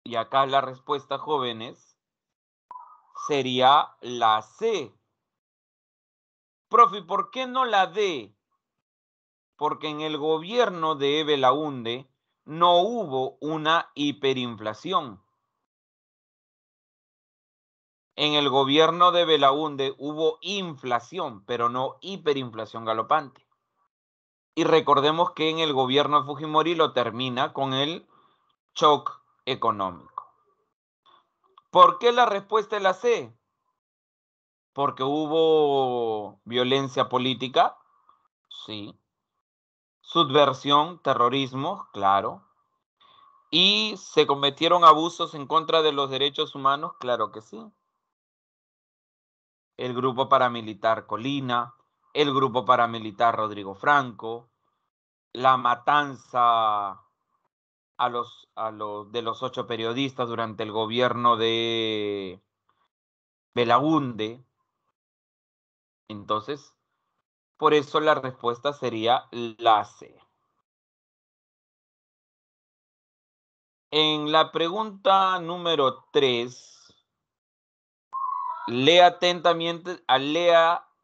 Y acá la respuesta, jóvenes, sería la C. Profe, ¿por qué no la D? Porque en el gobierno de Belaúnde no hubo una hiperinflación. En el gobierno de Belaúnde hubo inflación, pero no hiperinflación galopante. Y recordemos que en el gobierno de Fujimori lo termina con el shock económico. ¿Por qué la respuesta es la C? ¿Porque hubo violencia política? Sí. Subversión, terrorismo, claro. ¿Y se cometieron abusos en contra de los derechos humanos? Claro que sí. El grupo paramilitar Colina, el grupo paramilitar Rodrigo Franco, la matanza de los 8 periodistas durante el gobierno de Belaúnde. Entonces, por eso la respuesta sería la C. En la pregunta número 3, lea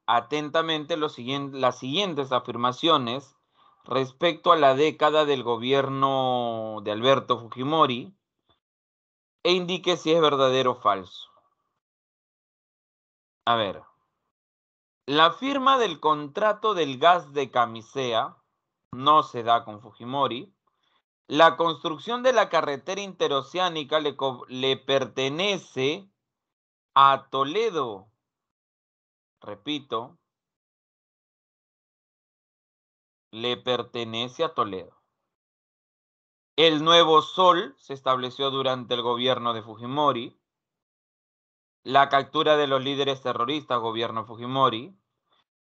atentamente las siguientes afirmaciones respecto a la década del gobierno de Alberto Fujimori e indique si es verdadero o falso. A ver, la firma del contrato del gas de Camisea no se da con Fujimori. La construcción de la carretera interoceánica le pertenece a Toledo. Repito, le pertenece a Toledo. El Nuevo Sol se estableció durante el gobierno de Fujimori. La captura de los líderes terroristas, gobierno Fujimori.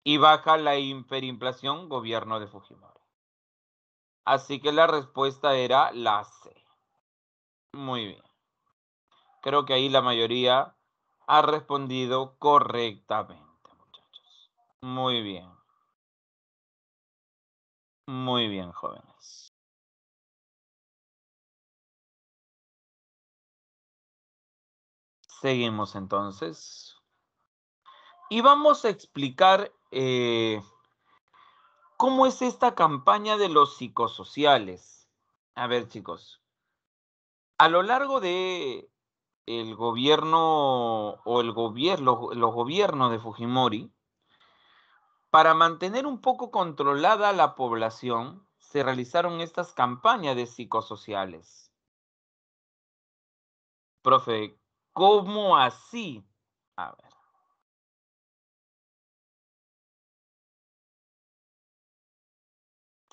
Y baja la hiperinflación, gobierno de Fujimori. Así que la respuesta era la C. Muy bien. Creo que ahí la mayoría ha respondido correctamente, muchachos. Muy bien. Muy bien, jóvenes. Seguimos entonces. Y vamos a explicar cómo es esta campaña de los psicosociales. A ver, chicos. A lo largo de el gobierno o los gobiernos de Fujimori, para mantener un poco controlada la población, se realizaron estas campañas de psicosociales. Profe, ¿cómo así? A ver.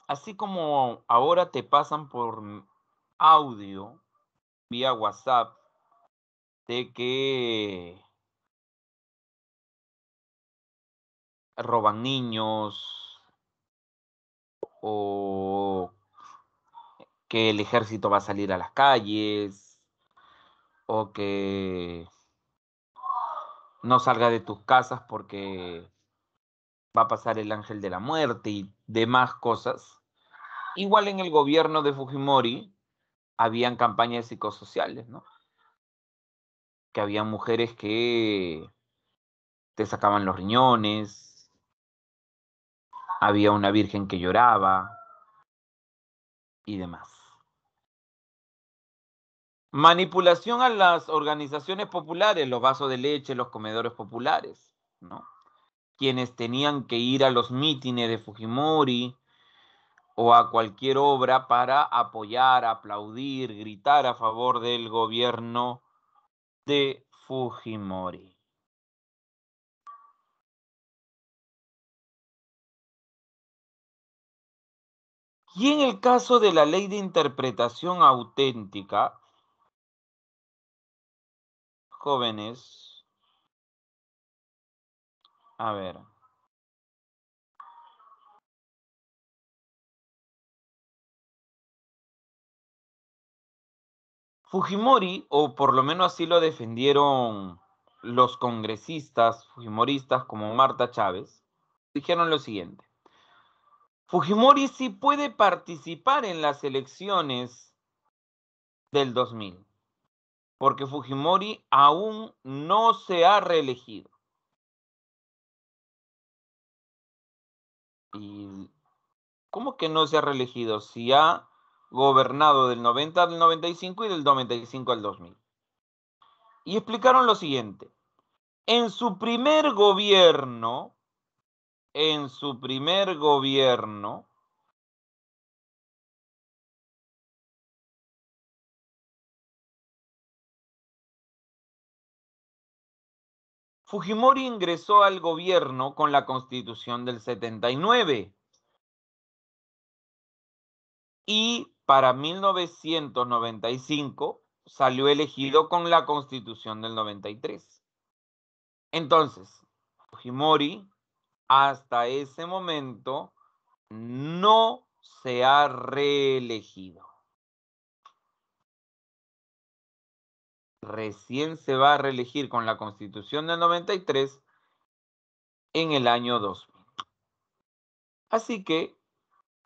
Así como ahora te pasan por audio vía WhatsApp de que roban niños o que el ejército va a salir a las calles o que no salga de tus casas porque va a pasar el ángel de la muerte y demás cosas. Igual en el gobierno de Fujimori habían campañas psicosociales, ¿no? Que había mujeres que te sacaban los riñones, había una virgen que lloraba y demás. Manipulación a las organizaciones populares, los vasos de leche, los comedores populares, ¿no? Quienes tenían que ir a los mítines de Fujimori o a cualquier obra para apoyar, aplaudir, gritar a favor del gobierno de Fujimori. Y en el caso de la ley de interpretación auténtica, jóvenes, a ver, Fujimori, o por lo menos así lo defendieron los congresistas fujimoristas como Marta Chávez, dijeron lo siguiente: Fujimori sí puede participar en las elecciones del 2000, porque Fujimori aún no se ha reelegido. ¿Y cómo que no se ha reelegido? Si ha gobernado del 90 al 95 y del 95 al 2000. Y explicaron lo siguiente. En su primer gobierno, Fujimori ingresó al gobierno con la Constitución del 79 y para 1995 salió elegido con la Constitución del 93. Entonces, Fujimori hasta ese momento no se ha reelegido. Recién se va a reelegir con la Constitución del 93 en el año 2000. Así que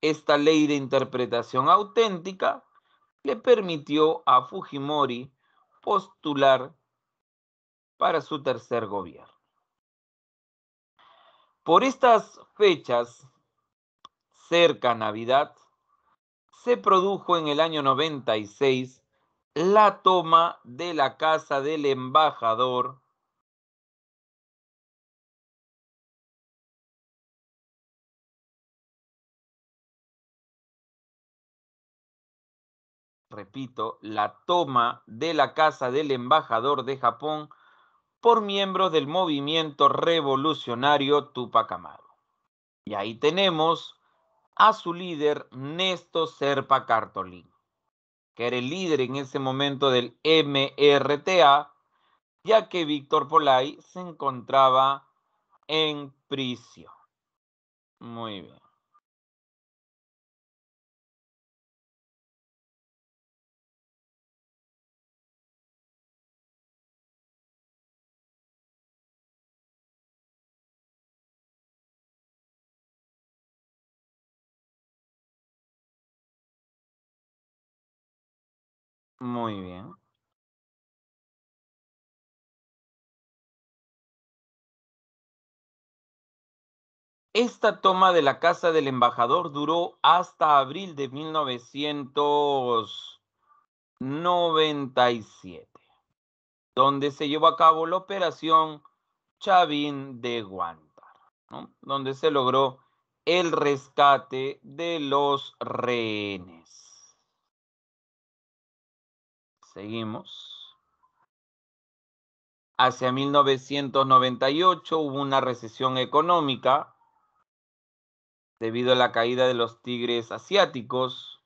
esta ley de interpretación auténtica le permitió a Fujimori postular para su tercer gobierno. Por estas fechas, cerca a Navidad, se produjo en el año 96 la toma de la casa del embajador repito, la toma de la casa del embajador de Japón por miembros del movimiento revolucionario Tupac Amaru. Y ahí tenemos a su líder, Néstor Serpa Cartolín, que era el líder en ese momento del MRTA, ya que Víctor Polay se encontraba en prisión. Muy bien. Muy bien. Esta toma de la casa del embajador duró hasta abril de 1997, donde se llevó a cabo la operación Chavín de Guántaro, ¿no? Donde se logró el rescate de los rehenes. Seguimos. Hacia 1998 hubo una recesión económica debido a la caída de los tigres asiáticos.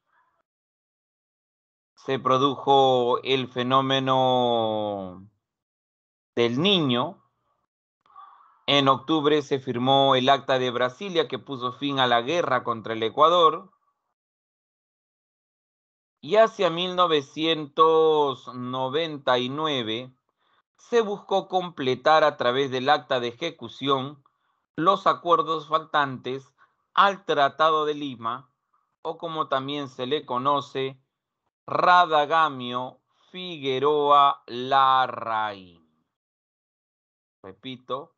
Se produjo el fenómeno del Niño. En octubre se firmó el Acta de Brasilia que puso fin a la guerra contra el Ecuador. Y hacia 1999 se buscó completar a través del acta de ejecución los acuerdos faltantes al Tratado de Lima, o como también se le conoce, Radagamio Figueroa Larraín. Repito,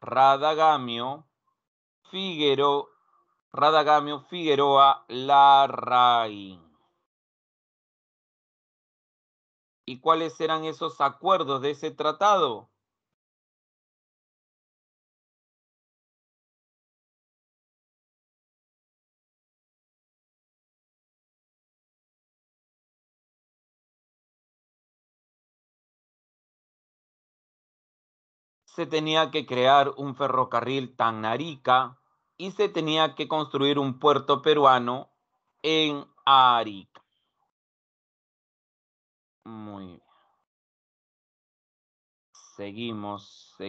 Radagamio Figueroa Larraín. ¿Y cuáles eran esos acuerdos de ese tratado? Se tenía que crear un ferrocarril Tacna-Arica y se tenía que construir un puerto peruano en Arica. Muy bien. Seguimos.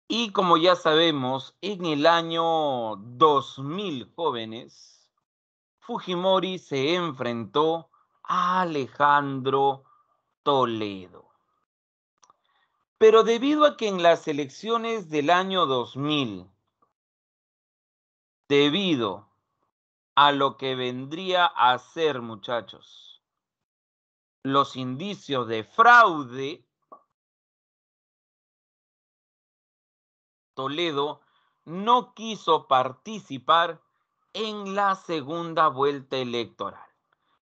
Y como ya sabemos, en el año 2000, jóvenes, Fujimori se enfrentó a Alejandro Toledo. Pero debido a que en las elecciones del año 2000, debido a lo que vendría a ser, muchachos, los indicios de fraude, Toledo no quiso participar en la segunda vuelta electoral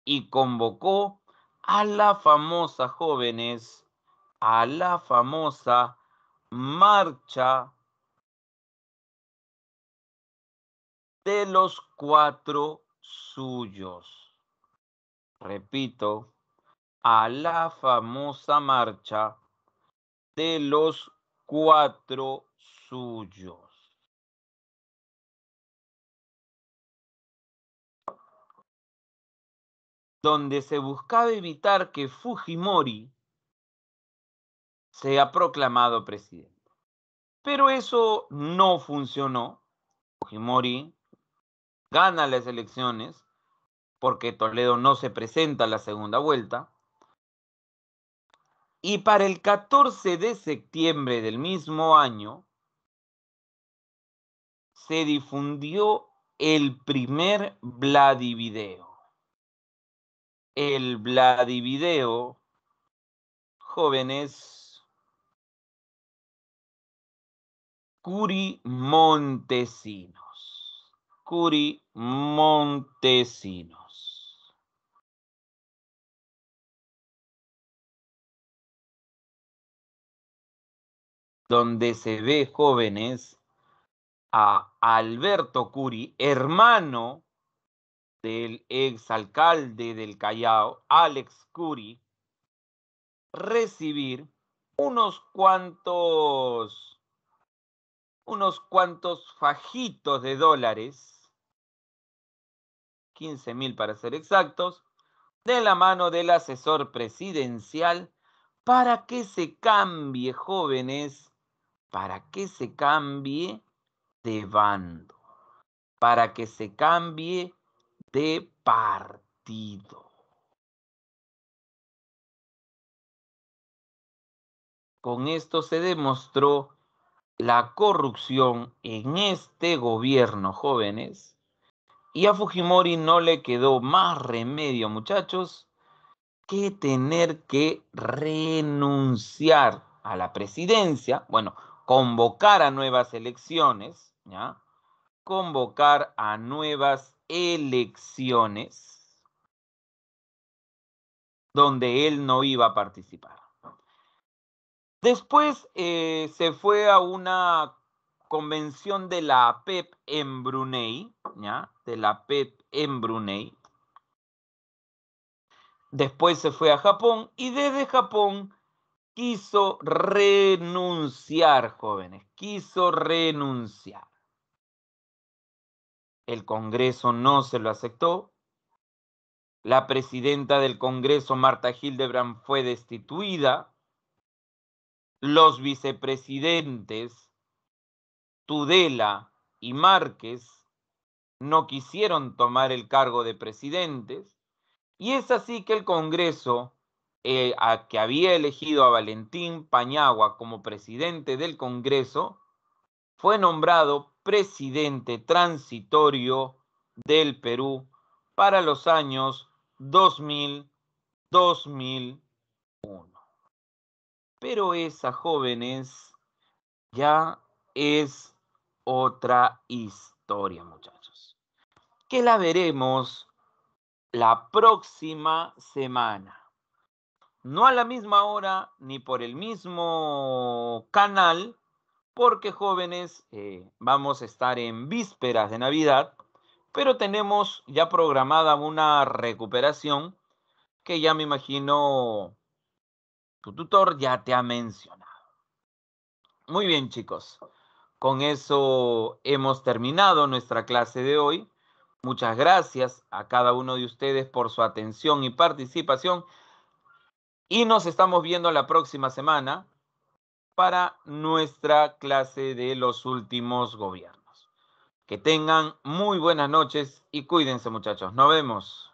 y convocó a la famosa, jóvenes, a la famosa marcha de los 4 suyos. Repito, a la famosa marcha de los 4 suyos. Donde se buscaba evitar que Fujimori sea proclamado presidente. Pero eso no funcionó. Fujimori gana las elecciones porque Toledo no se presenta a la segunda vuelta. Y para el 14 de septiembre del mismo año se difundió el primer Vladivideo. El Vladivideo, jóvenes, Curi Montesinos. Curi Montesinos. Donde se ve, jóvenes, a Alberto Curi, hermano del exalcalde del Callao, Alex Curi, recibir unos cuantos fajitos de dólares, 15,000 para ser exactos, de la mano del asesor presidencial para que se cambie, jóvenes, para que se cambie de bando, para que se cambie de partido. Con esto se demostró la corrupción en este gobierno, jóvenes, y a Fujimori no le quedó más remedio, muchachos, que tener que renunciar a la presidencia, bueno, convocar a nuevas elecciones, ¿ya? Convocar a nuevas elecciones donde él no iba a participar. Después se fue a una convención de la APEP en Brunei, ¿ya? De la APEP en Brunei. Después se fue a Japón y desde Japón quiso renunciar, jóvenes, quiso renunciar. El Congreso no se lo aceptó. La presidenta del Congreso, Marta Hildebrand, fue destituida. Los vicepresidentes Tudela y Márquez no quisieron tomar el cargo de presidentes, y es así que el Congreso, que había elegido a Valentín Paniagua como presidente del Congreso, fue nombrado presidente transitorio del Perú para los años 2000-2001. Pero esa, jóvenes, ya es otra historia, muchachos, que la veremos la próxima semana. No a la misma hora ni por el mismo canal, porque, jóvenes, vamos a estar en vísperas de Navidad, pero tenemos ya programada una recuperación que ya me imagino tu tutor ya te ha mencionado. Muy bien, chicos. Con eso hemos terminado nuestra clase de hoy. Muchas gracias a cada uno de ustedes por su atención y participación. Y nos estamos viendo la próxima semana para nuestra clase de los últimos gobiernos. Que tengan muy buenas noches y cuídense, muchachos. Nos vemos.